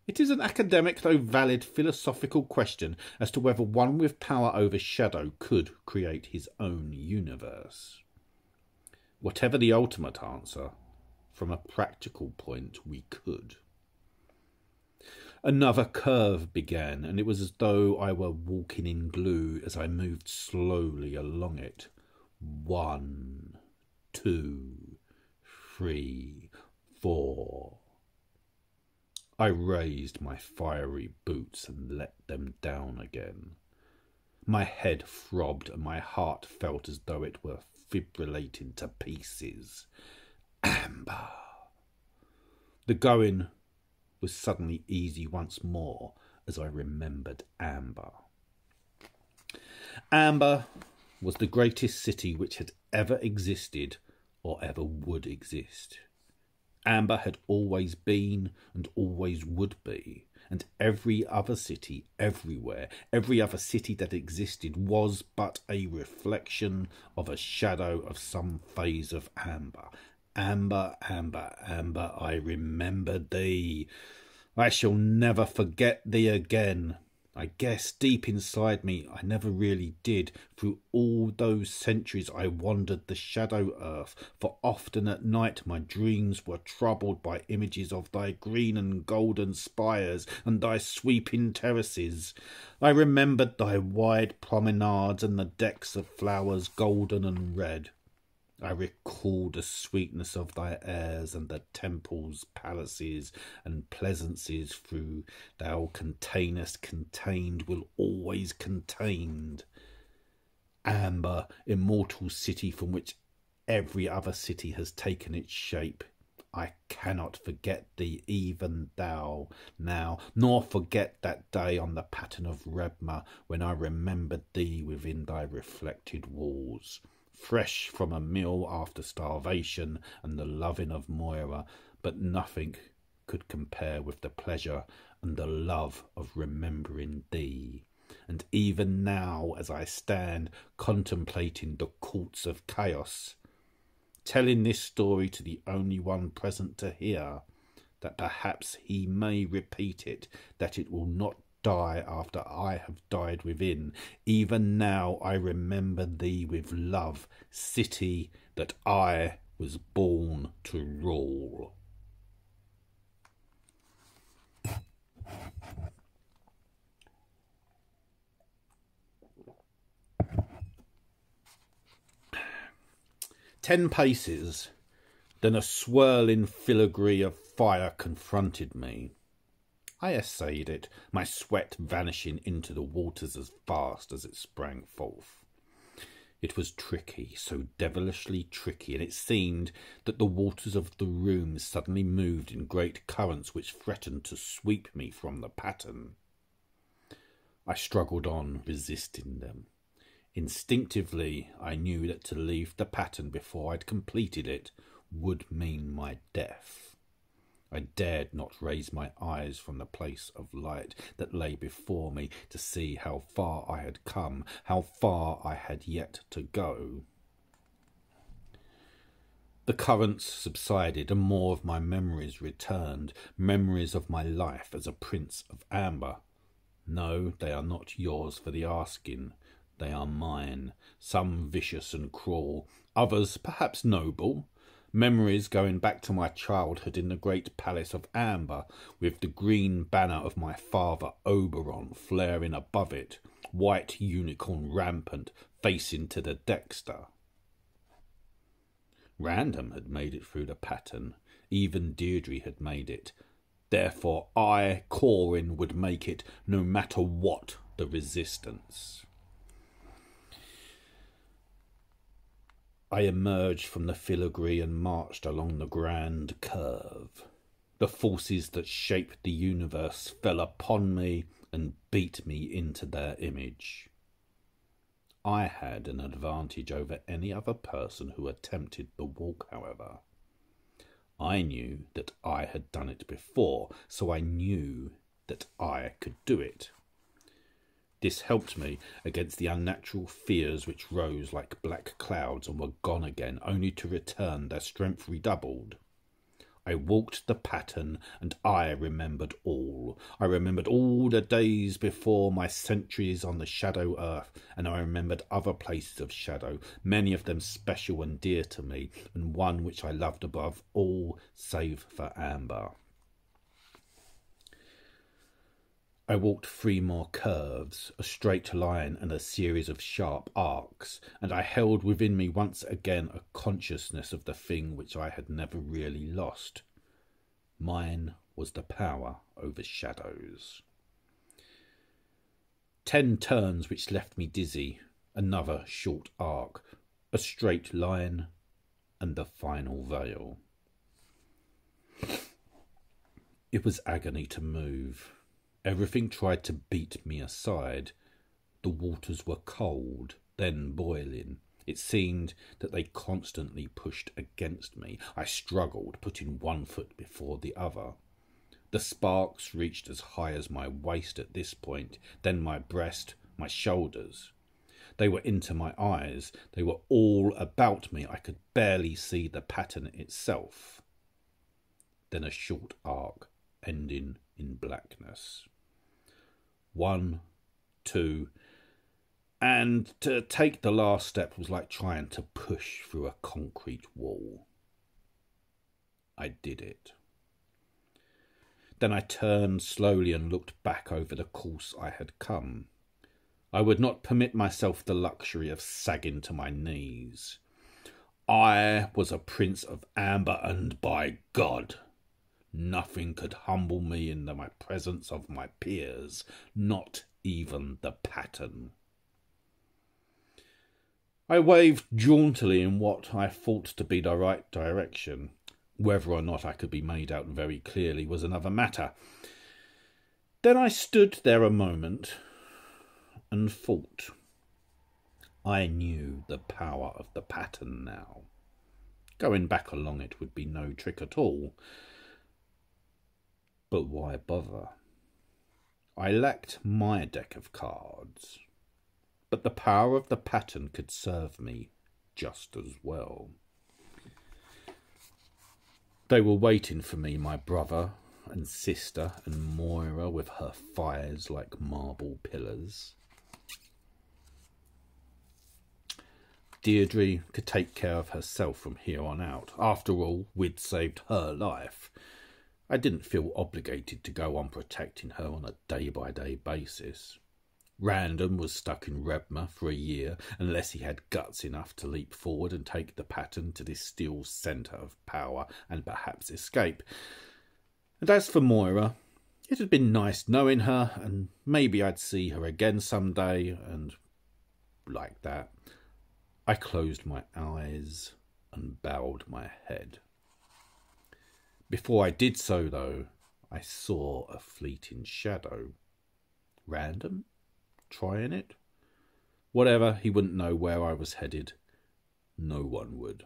It is an academic, though valid, philosophical question as to whether one with power over shadow could create his own universe. Whatever the ultimate answer, from a practical point, we could. Another curve began, and it was as though I were walking in glue as I moved slowly along it. 1, 2, 3, 4. I raised my fiery boots and let them down again. My head throbbed and my heart felt as though it were fibrillating to pieces. Amber. The going was suddenly easy once more as I remembered Amber. Amber was the greatest city which had ever existed or ever would exist. Amber had always been and always would be, and every other city everywhere, every other city that existed was but a reflection of a shadow of some phase of Amber. Amber, Amber, Amber, I remember thee. I shall never forget thee again. I guess deep inside me I never really did. Through all those centuries I wandered the shadow earth, for often at night my dreams were troubled by images of thy green and golden spires and thy sweeping terraces. I remembered thy wide promenades and the decks of flowers golden and red. I recall the sweetness of thy airs and the temples, palaces, and pleasances through thou containest contained will always contained. Amber, immortal city from which every other city has taken its shape. I cannot forget thee, even thou, now, nor forget that day on the pattern of Rebma when I remembered thee within thy reflected walls. Fresh from a meal after starvation and the loving of Moira, but nothing could compare with the pleasure and the love of remembering thee. And even now, as I stand contemplating the courts of chaos, telling this story to the only one present to hear, that perhaps he may repeat it, that it will not die after I have died within. Even now I remember thee with love, city that I was born to rule. "10 paces, then a swirling filigree of fire confronted me. I essayed it, my sweat vanishing into the waters as fast as it sprang forth. It was tricky, so devilishly tricky, and it seemed that the waters of the room suddenly moved in great currents which threatened to sweep me from the pattern. I struggled on, resisting them. Instinctively, I knew that to leave the pattern before I'd completed it would mean my death. I dared not raise my eyes from the place of light that lay before me to see how far I had come, how far I had yet to go. The currents subsided and more of my memories returned, memories of my life as a prince of amber. No, they are not yours for the asking. They are mine, some vicious and cruel, others perhaps noble. Memories going back to my childhood in the great palace of amber, with the green banner of my father Oberon flaring above it, white unicorn rampant, facing to the dexter. Random had made it through the pattern. Even Deirdre had made it. Therefore I, Corin, would make it, no matter what the resistance. I emerged from the filigree and marched along the grand curve. The forces that shaped the universe fell upon me and beat me into their image. I had an advantage over any other person who attempted the walk, however. I knew that I had done it before, so I knew that I could do it. This helped me against the unnatural fears which rose like black clouds and were gone again, only to return, their strength redoubled. I walked the pattern, and I remembered all. I remembered all the days before, my centuries on the shadow earth, and I remembered other places of shadow, many of them special and dear to me, and one which I loved above all, save for amber. I walked 3 more curves, a straight line and a series of sharp arcs, and I held within me once again a consciousness of the thing which I had never really lost. Mine was the power over shadows. 10 turns which left me dizzy, another short arc, a straight line, and the final veil. It was agony to move. Everything tried to beat me aside. The waters were cold, then boiling. It seemed that they constantly pushed against me. I struggled, putting one foot before the other. The sparks reached as high as my waist at this point, then my breast, my shoulders. They were into my eyes. They were all about me. I could barely see the pattern itself. Then a short arc, ending in blackness. 1, 2, and to take the last step was like trying to push through a concrete wall. I did it. Then I turned slowly and looked back over the course I had come. I would not permit myself the luxury of sagging to my knees. I was a prince of amber, and by God, nothing could humble me in the presence of my peers, not even the pattern. I waved jauntily in what I thought to be the right direction. Whether or not I could be made out very clearly was another matter. Then I stood there a moment and thought. I knew the power of the pattern now. Going back along it would be no trick at all. But why bother? I lacked my deck of cards, but the power of the pattern could serve me just as well. They were waiting for me, my brother and sister and Moira with her fires like marble pillars. Deirdre could take care of herself from here on out. After all, we'd saved her life. I didn't feel obligated to go on protecting her on a day-by-day basis. Random was stuck in Rebma for a year, unless he had guts enough to leap forward and take the pattern to this steel centre of power and perhaps escape. And as for Moira, it had been nice knowing her, and maybe I'd see her again some day, and like that. I closed my eyes and bowed my head. Before I did so, though, I saw a fleeting shadow. Random? Trying it? Whatever, he wouldn't know where I was headed. No one would.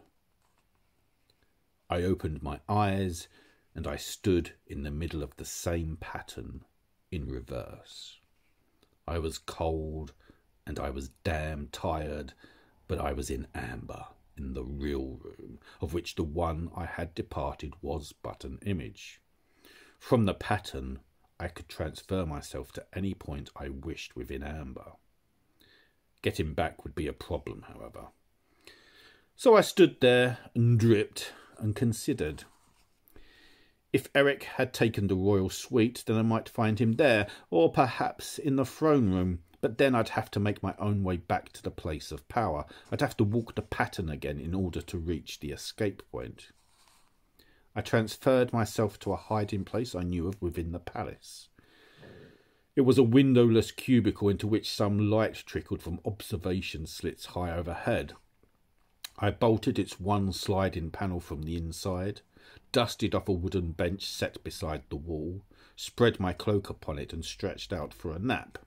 I opened my eyes and I stood in the middle of the same pattern in reverse. I was cold and I was damn tired, but I was in amber, in the real room, of which the one I had departed was but an image. From the pattern, I could transfer myself to any point I wished within amber. Getting back would be a problem, however. So I stood there and dripped and considered. If Eric had taken the royal suite, then I might find him there, or perhaps in the throne room, but then I'd have to make my own way back to the place of power. I'd have to walk the pattern again in order to reach the escape point. I transferred myself to a hiding place I knew of within the palace. It was a windowless cubicle into which some light trickled from observation slits high overhead. I bolted its one sliding panel from the inside, dusted off a wooden bench set beside the wall, spread my cloak upon it and stretched out for a nap.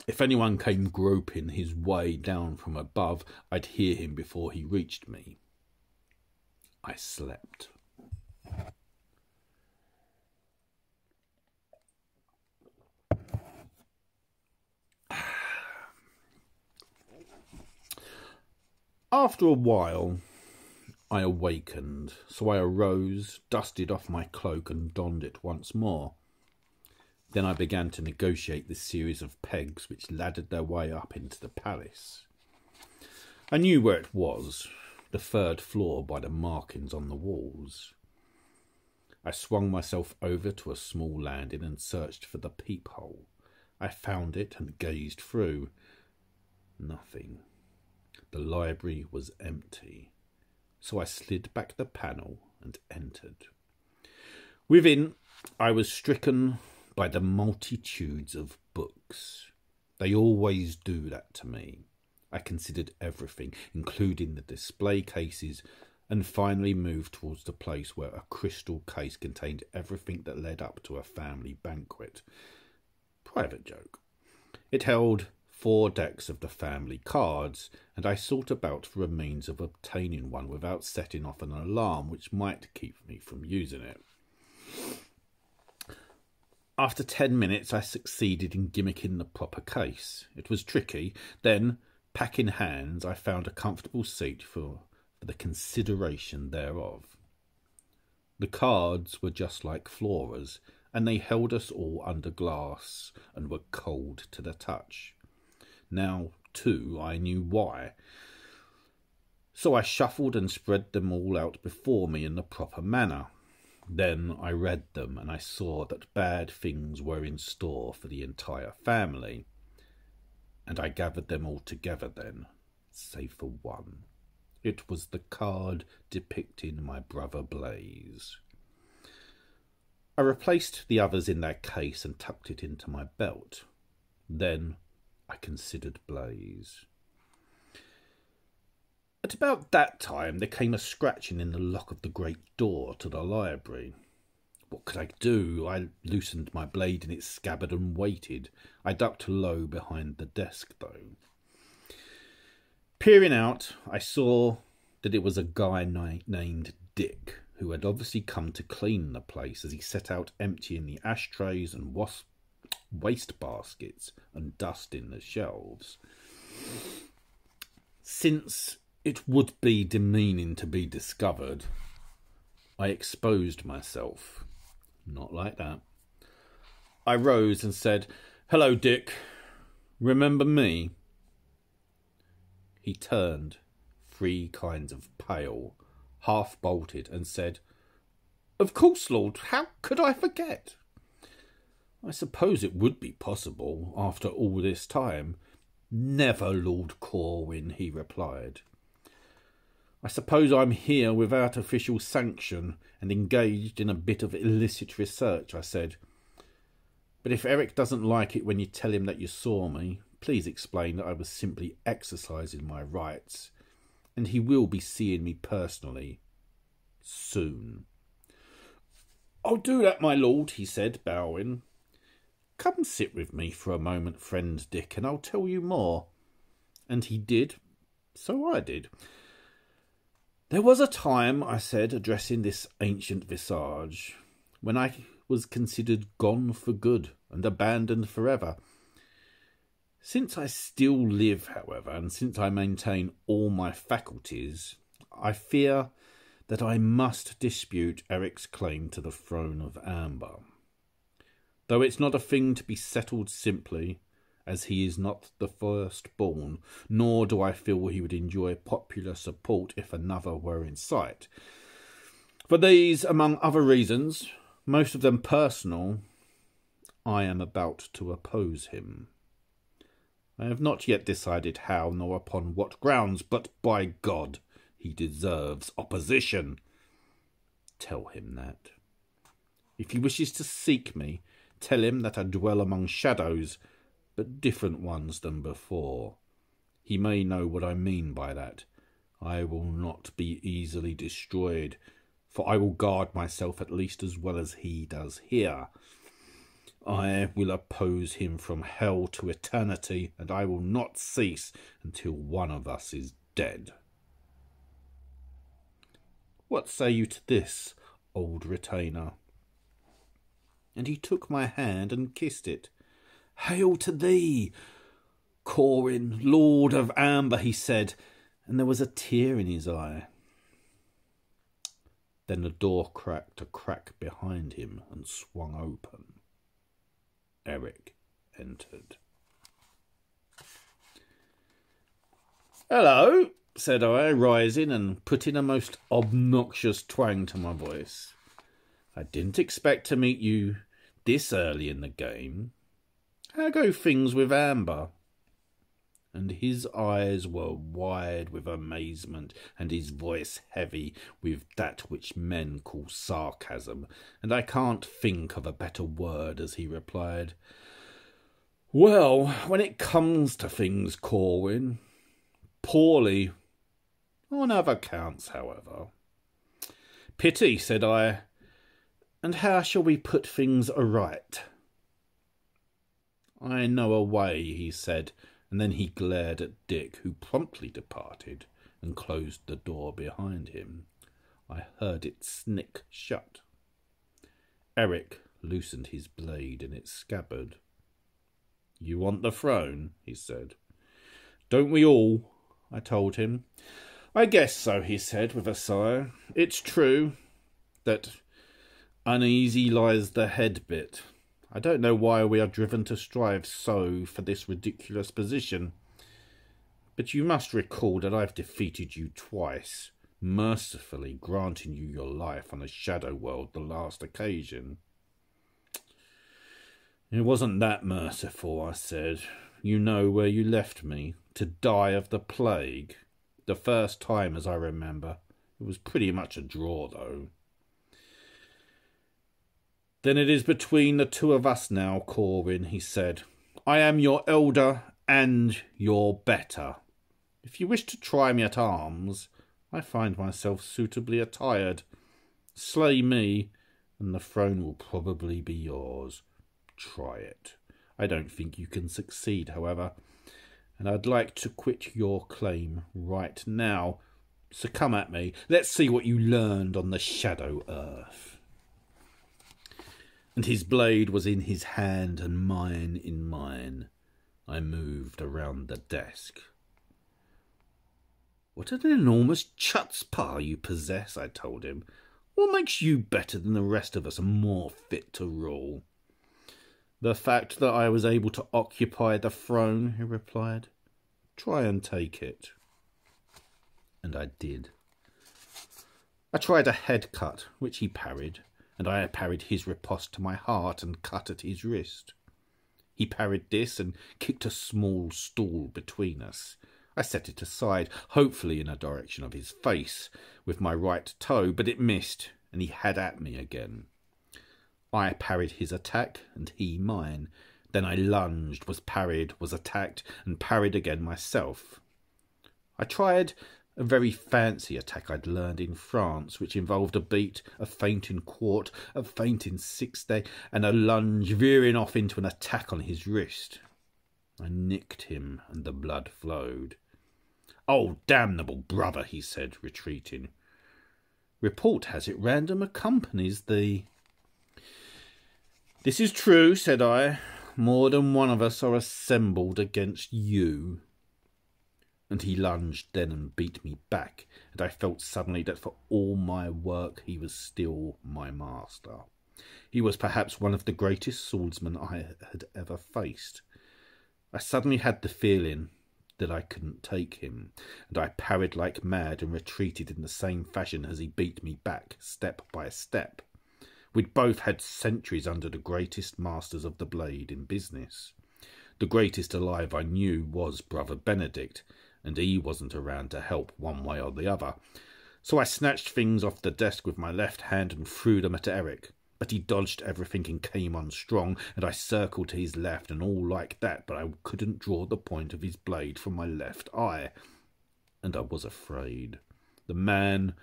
If anyone came groping his way down from above, I'd hear him before he reached me. I slept. After a while, I awakened, so I arose, dusted off my cloak and donned it once more. Then I began to negotiate the series of pegs which laddered their way up into the palace. I knew where it was, the third floor by the markings on the walls. I swung myself over to a small landing and searched for the peephole. I found it and gazed through. Nothing. The library was empty, so I slid back the panel and entered. Within, I was stricken by the multitudes of books. They always do that to me. I considered everything, including the display cases, and finally moved towards the place where a crystal case contained everything that led up to a family banquet. Private joke. It held 4 decks of the family cards, and I sought about for a means of obtaining one without setting off an alarm which might keep me from using it. After 10 minutes, I succeeded in gimmicking the proper case. It was tricky. Then, pack in hands, I found a comfortable seat for the consideration thereof. The cards were just like Flora's, and they held us all under glass and were cold to the touch. Now, too, I knew why. So I shuffled and spread them all out before me in the proper manner. Then I read them, and I saw that bad things were in store for the entire family. And I gathered them all together then, save for one. It was the card depicting my brother Blaze. I replaced the others in their case and tucked it into my belt. Then I considered Blaze. At about that time there came a scratching in the lock of the great door to the library. What could I do? I loosened my blade in its scabbard and waited. I ducked low behind the desk, though. Peering out, I saw that it was a guy named Dick, who had obviously come to clean the place as he set out emptying the ashtrays and waste baskets and dusting the shelves. Since it would be demeaning to be discovered, I exposed myself. Not like that. I rose and said, "Hello, Dick. Remember me?" He turned, 3 kinds of pale, half-bolted, and said, "Of course, Lord. How could I forget?" "I suppose it would be possible, after all this time." "Never, Lord Corwin," he replied. "I suppose I'm here without official sanction and engaged in a bit of illicit research," I said. "But if Eric doesn't like it when you tell him that you saw me, Please explain that I was simply exercising my rights, and he will be seeing me personally soon. I'll do that, my lord, he said, bowing. Come sit with me for a moment, friend Dick, and I'll tell you more. And he did, so I did. There was a time, I said, addressing this ancient visage, when I was considered gone for good and abandoned forever. Since I still live, however, and since I maintain all my faculties, I fear that I must dispute Eric's claim to the throne of Amber. Though it's not a thing to be settled simply, as he is not the firstborn, nor do I feel he would enjoy popular support if another were in sight. For these, among other reasons, most of them personal, I am about to oppose him. I have not yet decided how nor upon what grounds, but by God, he deserves opposition. Tell him that. If he wishes to seek me, tell him that I dwell among shadows, but different ones than before. He may know what I mean by that. I will not be easily destroyed, for I will guard myself at least as well as he does here. I will oppose him from hell to eternity, and I will not cease until one of us is dead. What say you to this, old retainer? And he took my hand and kissed it. Hail to thee, Corwin, Lord of Amber, he said, and there was a tear in his eye. Then the door cracked a crack behind him and swung open. Eric entered. Hello, said I, rising and putting a most obnoxious twang to my voice. I didn't expect to meet you this early in the game. How go things with Amber? And his eyes were wide with amazement, and his voice heavy with that which men call sarcasm, and I can't think of a better word as he replied, Well, when it comes to things, Corwin, poorly, on other counts, however. Pity, said I, and how shall we put things aright? I know a way, he said, and then he glared at Dick, who promptly departed and closed the door behind him. I heard it snick shut. Eric loosened his blade in its scabbard. You want the throne, he said. Don't we all? I told him. I guess so, he said with a sigh. It's true that uneasy lies the head bit. I don't know why we are driven to strive so for this ridiculous position. But you must recall that I've defeated you twice, mercifully granting you your life on a shadow world the last occasion. It wasn't that merciful, I said. You know where you left me, to die of the plague. The first time, as I remember. It was pretty much a draw, though. Then it is between the two of us now, Corwin, he said. I am your elder and your better. If you wish to try me at arms, I find myself suitably attired. Slay me, and the throne will probably be yours. Try it. I don't think you can succeed, however, and I'd like to quit your claim right now. So come at me. Let's see what you learned on the Shadow Earth. And his blade was in his hand and mine in mine. I moved around the desk. What an enormous chutzpah you possess, I told him. What makes you better than the rest of us and more fit to rule? The fact that I was able to occupy the throne, he replied. Try and take it. And I did. I tried a head cut, which he parried, and I parried his riposte to my heart and cut at his wrist. He parried this and kicked a small stool between us. I set it aside, hopefully in the direction of his face, with my right toe, but it missed, and he had at me again. I parried his attack, and he mine. Then I lunged, was parried, was attacked, and parried again myself. I tried a very fancy attack I'd learned in France, which involved a beat, a feint in quarte, a feint in sixte, and a lunge veering off into an attack on his wrist. I nicked him, and the blood flowed. "Oh, damnable brother," he said, retreating. "Report has it random accompanies thee." "This is true," said I. "More than one of us are assembled against you." And he lunged then and beat me back, and I felt suddenly that for all my work he was still my master. He was perhaps one of the greatest swordsmen I had ever faced. I suddenly had the feeling that I couldn't take him, and I parried like mad and retreated in the same fashion as he beat me back, step by step. We'd both had centuries under the greatest masters of the blade in business. The greatest alive I knew was Brother Benedict, and he wasn't around to help one way or the other. So I snatched things off the desk with my left hand and threw them at Eric. But he dodged everything and came on strong, and I circled to his left and all like that, but I couldn't draw the point of his blade from my left eye. And I was afraid. The man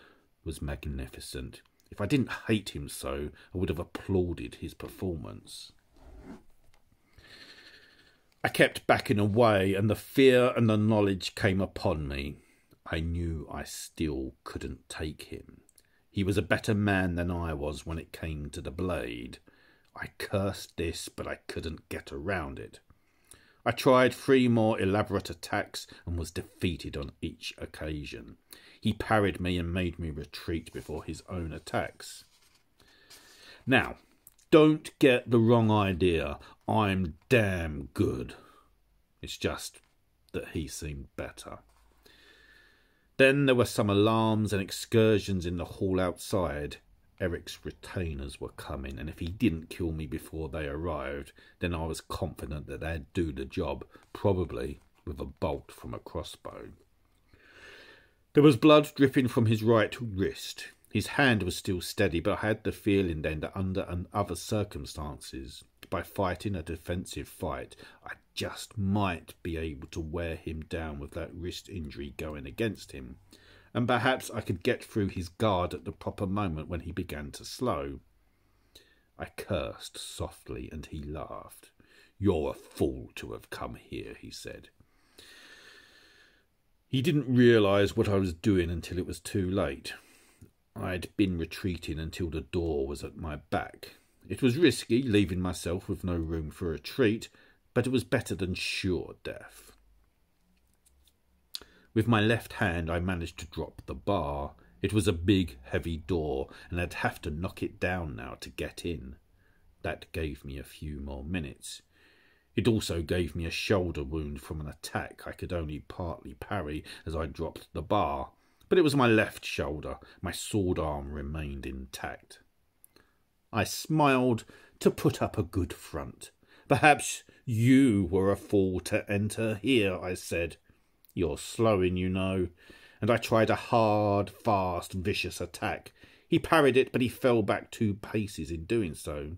was magnificent. If I didn't hate him so, I would have applauded his performance. I kept backing away, and the fear and the knowledge came upon me. I knew I still couldn't take him. He was a better man than I was when it came to the blade. I cursed this, but I couldn't get around it. I tried 3 more elaborate attacks and was defeated on each occasion. He parried me and made me retreat before his own attacks. Now, don't get the wrong idea. I'm damn good. It's just that he seemed better. Then there were some alarms and excursions in the hall outside. Eric's retainers were coming, and if he didn't kill me before they arrived, then I was confident that they'd do the job, probably with a bolt from a crossbow. There was blood dripping from his right wrist. His hand was still steady, but I had the feeling then that under other circumstances, by fighting a defensive fight, I just might be able to wear him down with that wrist injury going against him, and perhaps I could get through his guard at the proper moment when he began to slow. I cursed softly, and he laughed. "You're a fool to have come here," he said. He didn't realise what I was doing until it was too late. I'd been retreating until the door was at my back. It was risky, leaving myself with no room for retreat, but it was better than sure death. With my left hand I managed to drop the bar. It was a big, heavy door, and I'd have to knock it down now to get in. That gave me a few more minutes. It also gave me a shoulder wound from an attack I could only partly parry as I dropped the bar. But it was my left shoulder. My sword arm remained intact. I smiled to put up a good front. "Perhaps you were a fool to enter here," I said. "You're slowing, you know." And I tried a hard, fast, vicious attack. He parried it, but he fell back 2 paces in doing so.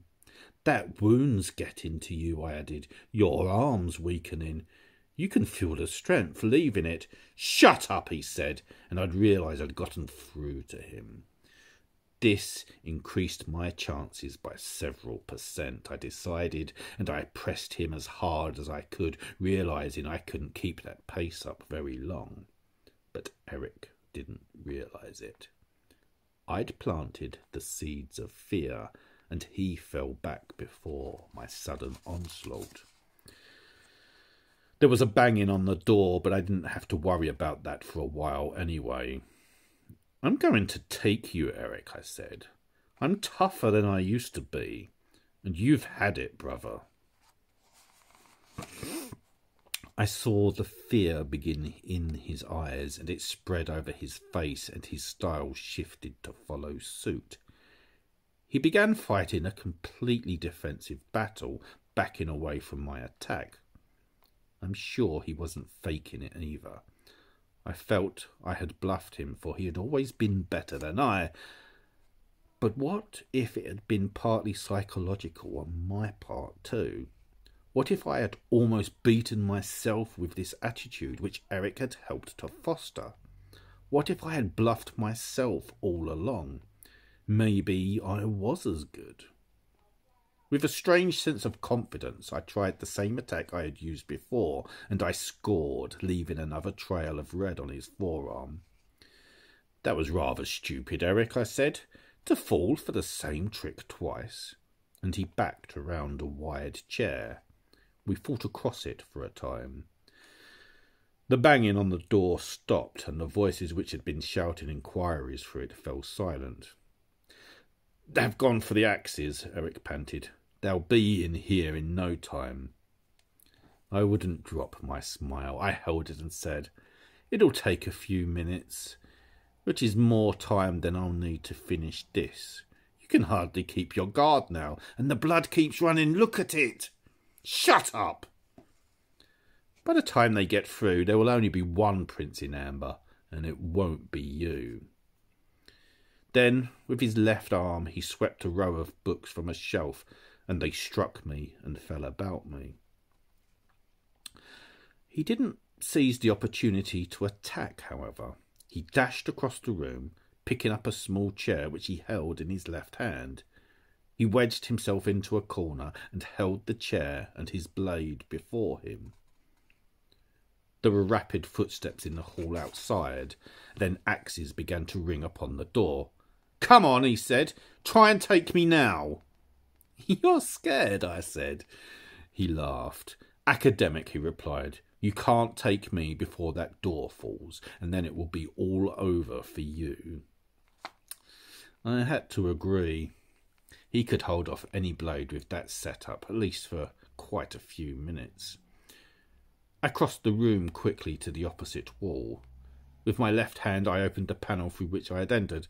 "That wound's getting to you," I added. "Your arm's weakening. You can feel the strength leaving it." "Shut up," he said, and I'd realised I'd gotten through to him. This increased my chances by several %, I decided, and I pressed him as hard as I could, realising I couldn't keep that pace up very long. But Eric didn't realise it. I'd planted the seeds of fear, and he fell back before my sudden onslaught. There was a banging on the door, but I didn't have to worry about that for a while anyway. "I'm going to take you, Eric," I said. "I'm tougher than I used to be, and you've had it, brother." I saw the fear begin in his eyes, and it spread over his face, and his style shifted to follow suit. He began fighting a completely defensive battle, backing away from my attack. I'm sure he wasn't faking it either. I felt I had bluffed him, for he had always been better than I. But what if it had been partly psychological on my part too? What if I had almost beaten myself with this attitude which Eric had helped to foster? What if I had bluffed myself all along? Maybe I was as good. With a strange sense of confidence, I tried the same attack I had used before, and I scored, leaving another trail of red on his forearm. "That was rather stupid, Eric," I said, "to fall for the same trick twice." And he backed around a wide chair. We fought across it for a time. The banging on the door stopped, and the voices which had been shouting inquiries for it fell silent. "They've gone for the axes," Eric panted. "They'll be in here in no time." I wouldn't drop my smile. I held it and said, "It'll take a few minutes, which is more time than I'll need to finish this. You can hardly keep your guard now, and the blood keeps running. Look at it." "Shut up!" "By the time they get through, there will only be one prince in amber, and it won't be you." Then, with his left arm, he swept a row of books from a shelf, and they struck me and fell about me. He didn't seize the opportunity to attack, however. He dashed across the room, picking up a small chair which he held in his left hand. He wedged himself into a corner and held the chair and his blade before him. There were rapid footsteps in the hall outside. Then axes began to ring upon the door. "Come on," he said. "Try and take me now." "You're scared," I said. He laughed. "Academic," he replied. "You can't take me before that door falls, and then it will be all over for you." I had to agree. He could hold off any blade with that setup, at least for quite a few minutes. I crossed the room quickly to the opposite wall. With my left hand I opened the panel through which I had entered.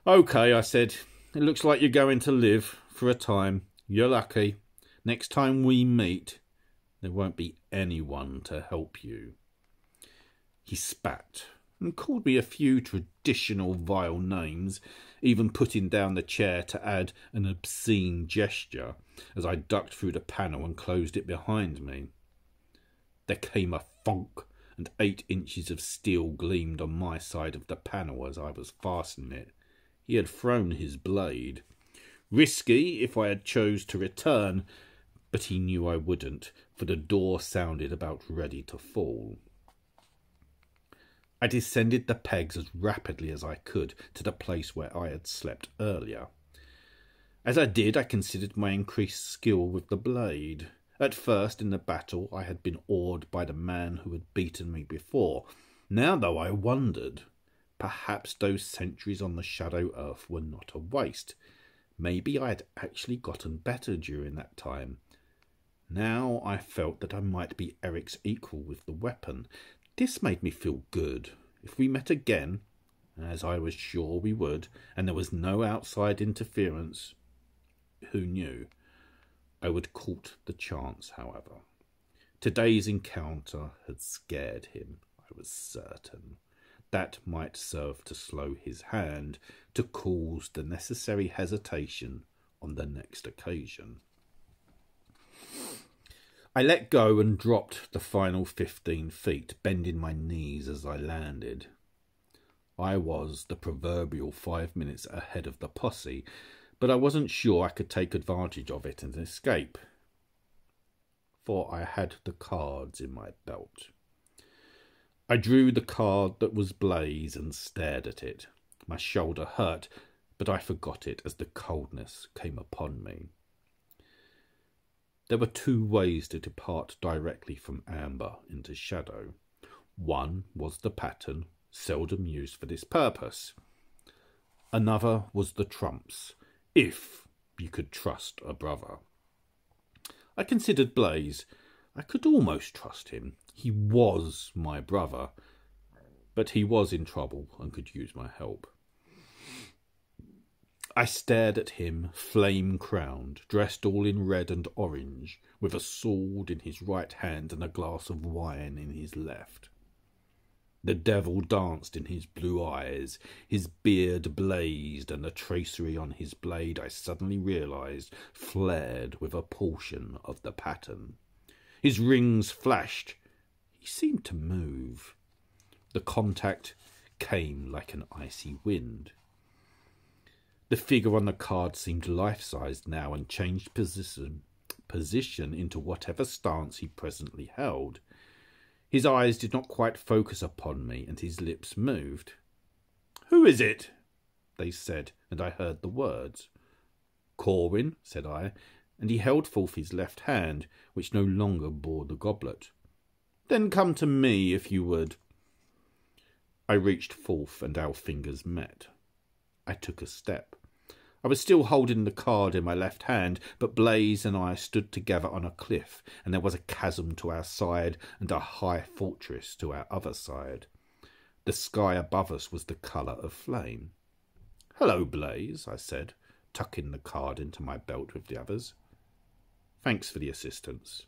"Okay," I said. "It looks like you're going to live, for a time. You're lucky. Next time we meet, there won't be anyone to help you." He spat and called me a few traditional vile names, even putting down the chair to add an obscene gesture as I ducked through the panel and closed it behind me. There came a thunk, and 8 inches of steel gleamed on my side of the panel as I was fastening it. He had thrown his blade. Risky if I had chose to return, but he knew I wouldn't, for the door sounded about ready to fall. I descended the pegs as rapidly as I could to the place where I had slept earlier. As I did, I considered my increased skill with the blade. At first, in the battle, I had been awed by the man who had beaten me before. Now, though, I wondered. Perhaps those centuries on the Shadow Earth were not a waste. Maybe I had actually gotten better during that time. Now I felt that I might be Eric's equal with the weapon. This made me feel good. If we met again, as I was sure we would, and there was no outside interference, who knew? I would court the chance, however. Today's encounter had scared him, I was certain. That might serve to slow his hand, to cause the necessary hesitation on the next occasion. I let go and dropped the final 15 feet, bending my knees as I landed. I was the proverbial 5 minutes ahead of the posse, but I wasn't sure I could take advantage of it and escape, for I had the cards in my belt. I drew the card that was Blaze and stared at it. My shoulder hurt, but I forgot it as the coldness came upon me. There were 2 ways to depart directly from amber into shadow. One was the pattern, seldom used for this purpose. Another was the trumps, if you could trust a brother. I considered Blaze. I could almost trust him. He was my brother, but he was in trouble and could use my help. I stared at him, flame-crowned, dressed all in red and orange, with a sword in his right hand and a glass of wine in his left. The devil danced in his blue eyes, his beard blazed, and the tracery on his blade, I suddenly realised, flared with a portion of the pattern. His rings flashed. He seemed to move. The contact came like an icy wind. The figure on the card seemed life-sized now and changed position into whatever stance he presently held. His eyes did not quite focus upon me, and his lips moved. "Who is it?" they said, and I heard the words. "Corwin," said I, and he held forth his left hand, which no longer bore the goblet. "Then come to me, if you would." I reached forth, and our fingers met. I took a step. I was still holding the card in my left hand, but Blaze and I stood together on a cliff, and there was a chasm to our side and a high fortress to our other side. The sky above us was the colour of flame. "Hello, Blaze," I said, tucking the card into my belt with the others. "Thanks for the assistance."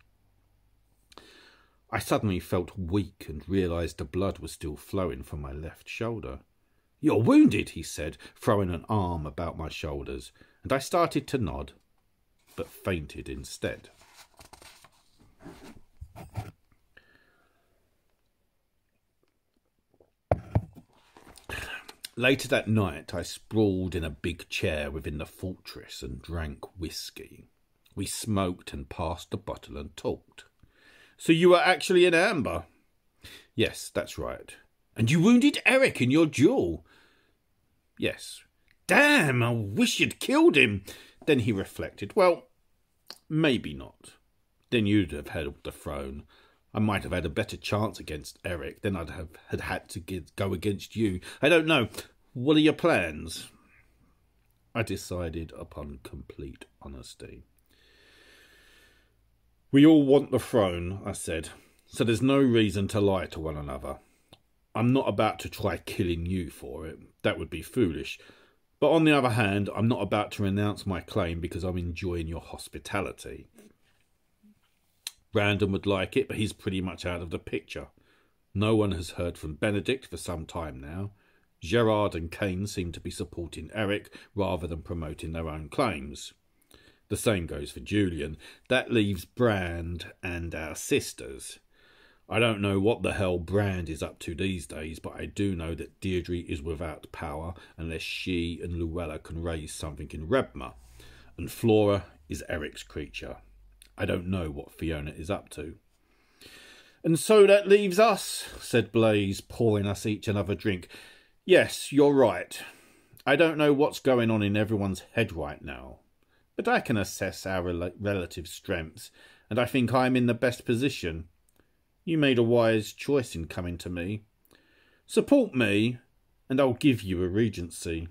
I suddenly felt weak and realised the blood was still flowing from my left shoulder. "You're wounded," he said, throwing an arm about my shoulders, and I started to nod, but fainted instead. Later that night, I sprawled in a big chair within the fortress and drank whisky. We smoked and passed the bottle and talked. "So you were actually in amber?" "Yes, that's right." "And you wounded Eric in your duel?" "Yes." "Damn, I wish you'd killed him." Then he reflected. "Well, maybe not. Then you'd have held the throne. I might have had a better chance against Eric. Then I'd have had to go against you. I don't know. What are your plans?" I decided upon complete honesty. "We all want the throne," I said, "so there's no reason to lie to one another. I'm not about to try killing you for it. That would be foolish. But on the other hand, I'm not about to renounce my claim because I'm enjoying your hospitality. Brandon would like it, but he's pretty much out of the picture. No one has heard from Benedict for some time now. Gerard and Kane seem to be supporting Eric rather than promoting their own claims. The same goes for Julian. That leaves Brand and our sisters. I don't know what the hell Brand is up to these days, but I do know that Deirdre is without power unless she and Luella can raise something in Rebma, and Flora is Eric's creature. I don't know what Fiona is up to." "And so that leaves us," said Blaze, pouring us each another drink. "Yes, you're right. I don't know what's going on in everyone's head right now, but I can assess our relative strengths, and I think I'm in the best position. You made a wise choice in coming to me. Support me, and I'll give you a regency."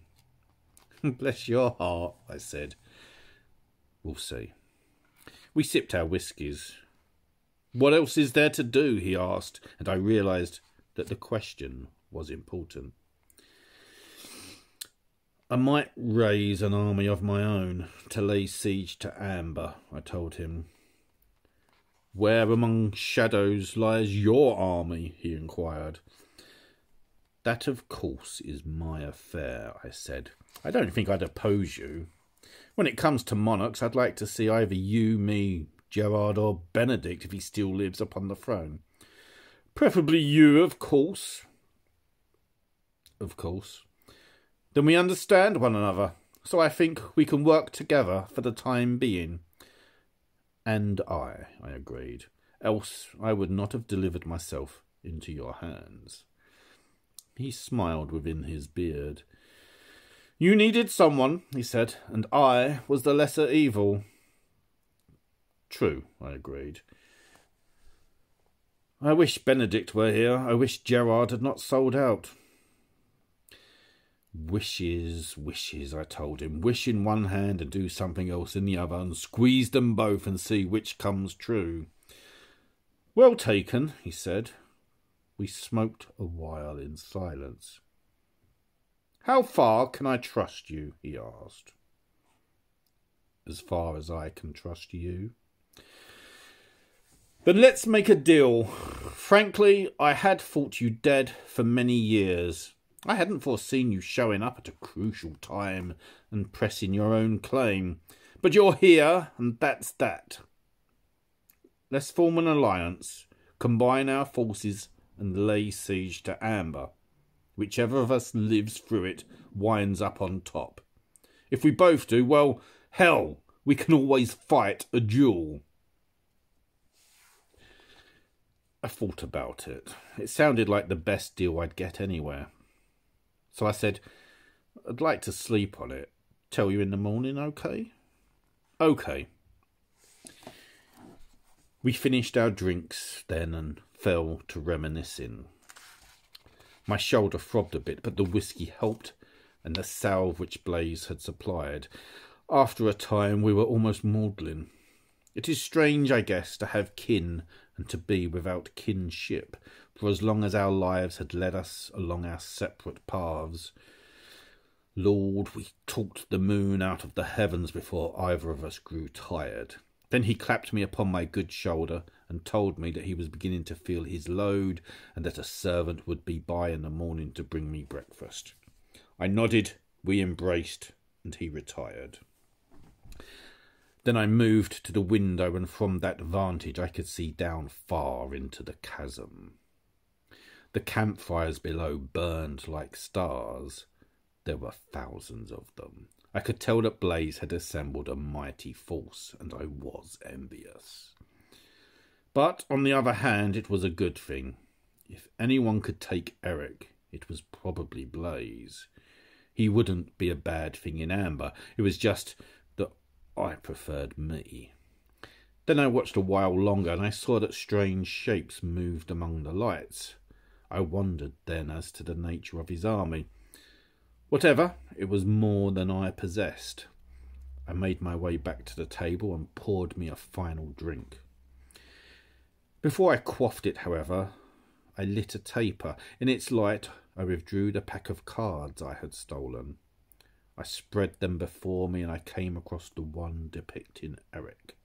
"Bless your heart," I said. "We'll see." We sipped our whiskies. "What else is there to do?" he asked, and I realised that the question was important. "I might raise an army of my own to lay siege to Amber," I told him. "Where among shadows lies your army?" he inquired. "That, of course, is my affair," I said. "I don't think I'd oppose you. When it comes to monarchs, I'd like to see either you, me, Gerard, or Benedict, if he still lives upon the throne." "Preferably you, of course." "Of course. Then we understand one another, so I think we can work together for the time being." "And I agreed. Else I would not have delivered myself into your hands." He smiled within his beard. "You needed someone," he said, "and I was the lesser evil." "True," I agreed. "I wish Benedict were here. I wish Gerard had not sold out." "Wishes, wishes," I told him. "Wish in one hand and do something else in the other, and squeeze them both and see which comes true." "Well taken," he said. We smoked a while in silence. "How far can I trust you?" he asked. "As far as I can trust you." Then let's make a deal. Frankly, I had thought you dead for many years. I hadn't foreseen you showing up at a crucial time and pressing your own claim. But you're here, and that's that. Let's form an alliance, combine our forces, and lay siege to Amber. Whichever of us lives through it winds up on top. If we both do, well, hell, we can always fight a duel. I thought about it. It sounded like the best deal I'd get anywhere. So I said, I'd like to sleep on it. Tell you in the morning, okay? Okay. We finished our drinks then and fell to reminiscing. My shoulder throbbed a bit, but the whisky helped, and the salve which Blaze had supplied. After a time we were almost maudlin. It is strange, I guess, to have kin and to be without kinship, for as long as our lives had led us along our separate paths, Lord, we talked the moon out of the heavens before either of us grew tired. Then he clapped me upon my good shoulder and told me that he was beginning to feel his load and that a servant would be by in the morning to bring me breakfast. I nodded, we embraced, and he retired. Then I moved to the window, and from that vantage I could see down far into the chasm. The campfires below burned like stars. There were thousands of them. I could tell that Blaze had assembled a mighty force, and I was envious. But, on the other hand, it was a good thing. If anyone could take Eric, it was probably Blaze. He wouldn't be a bad thing in Amber. It was just that I preferred me. Then I watched a while longer, and I saw that strange shapes moved among the lights. I wondered then as to the nature of his army. Whatever, it was more than I possessed. I made my way back to the table and poured me a final drink. Before I quaffed it, however, I lit a taper. In its light, I withdrew the pack of cards I had stolen. I spread them before me, and I came across the one depicting Eric.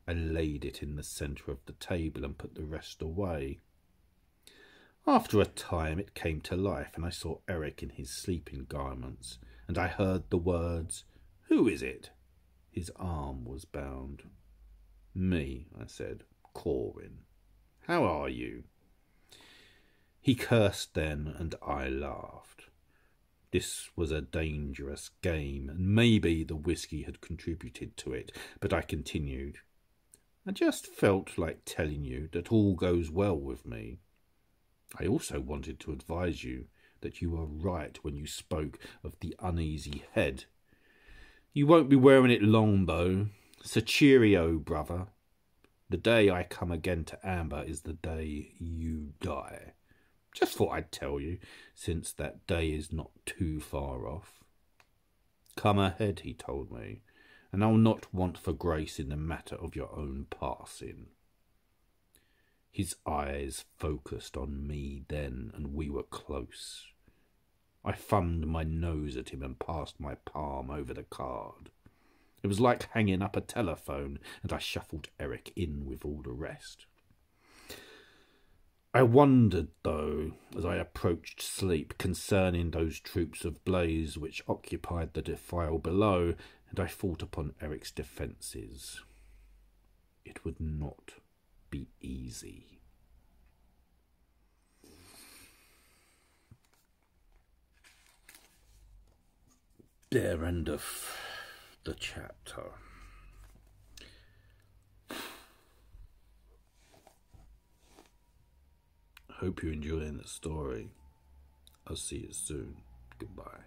I laid it in the centre of the table and put the rest away. After a time it came to life, and I saw Eric in his sleeping garments, and I heard the words, "Who is it?" His arm was bound. "Me," I said, "Corwin. How are you?" He cursed then, and I laughed. This was a dangerous game, and maybe the whisky had contributed to it, but I continued. "I just felt like telling you that all goes well with me. I also wanted to advise you that you were right when you spoke of the uneasy head. You won't be wearing it long, though. So cheerio, brother. The day I come again to Amber is the day you die. Just thought I'd tell you, since that day is not too far off." "Come ahead," he told me, "and I'll not want for grace in the matter of your own passing." His eyes focused on me then, and we were close. I thumbed my nose at him and passed my palm over the card. It was like hanging up a telephone, and I shuffled Eric in with all the rest. I wondered, though, as I approached sleep, concerning those troops of Blaze which occupied the defile below, and I thought upon Eric's defences. It would not be easy. There endeth the chapter. Hope you're enjoying the story. I'll see you soon. Goodbye.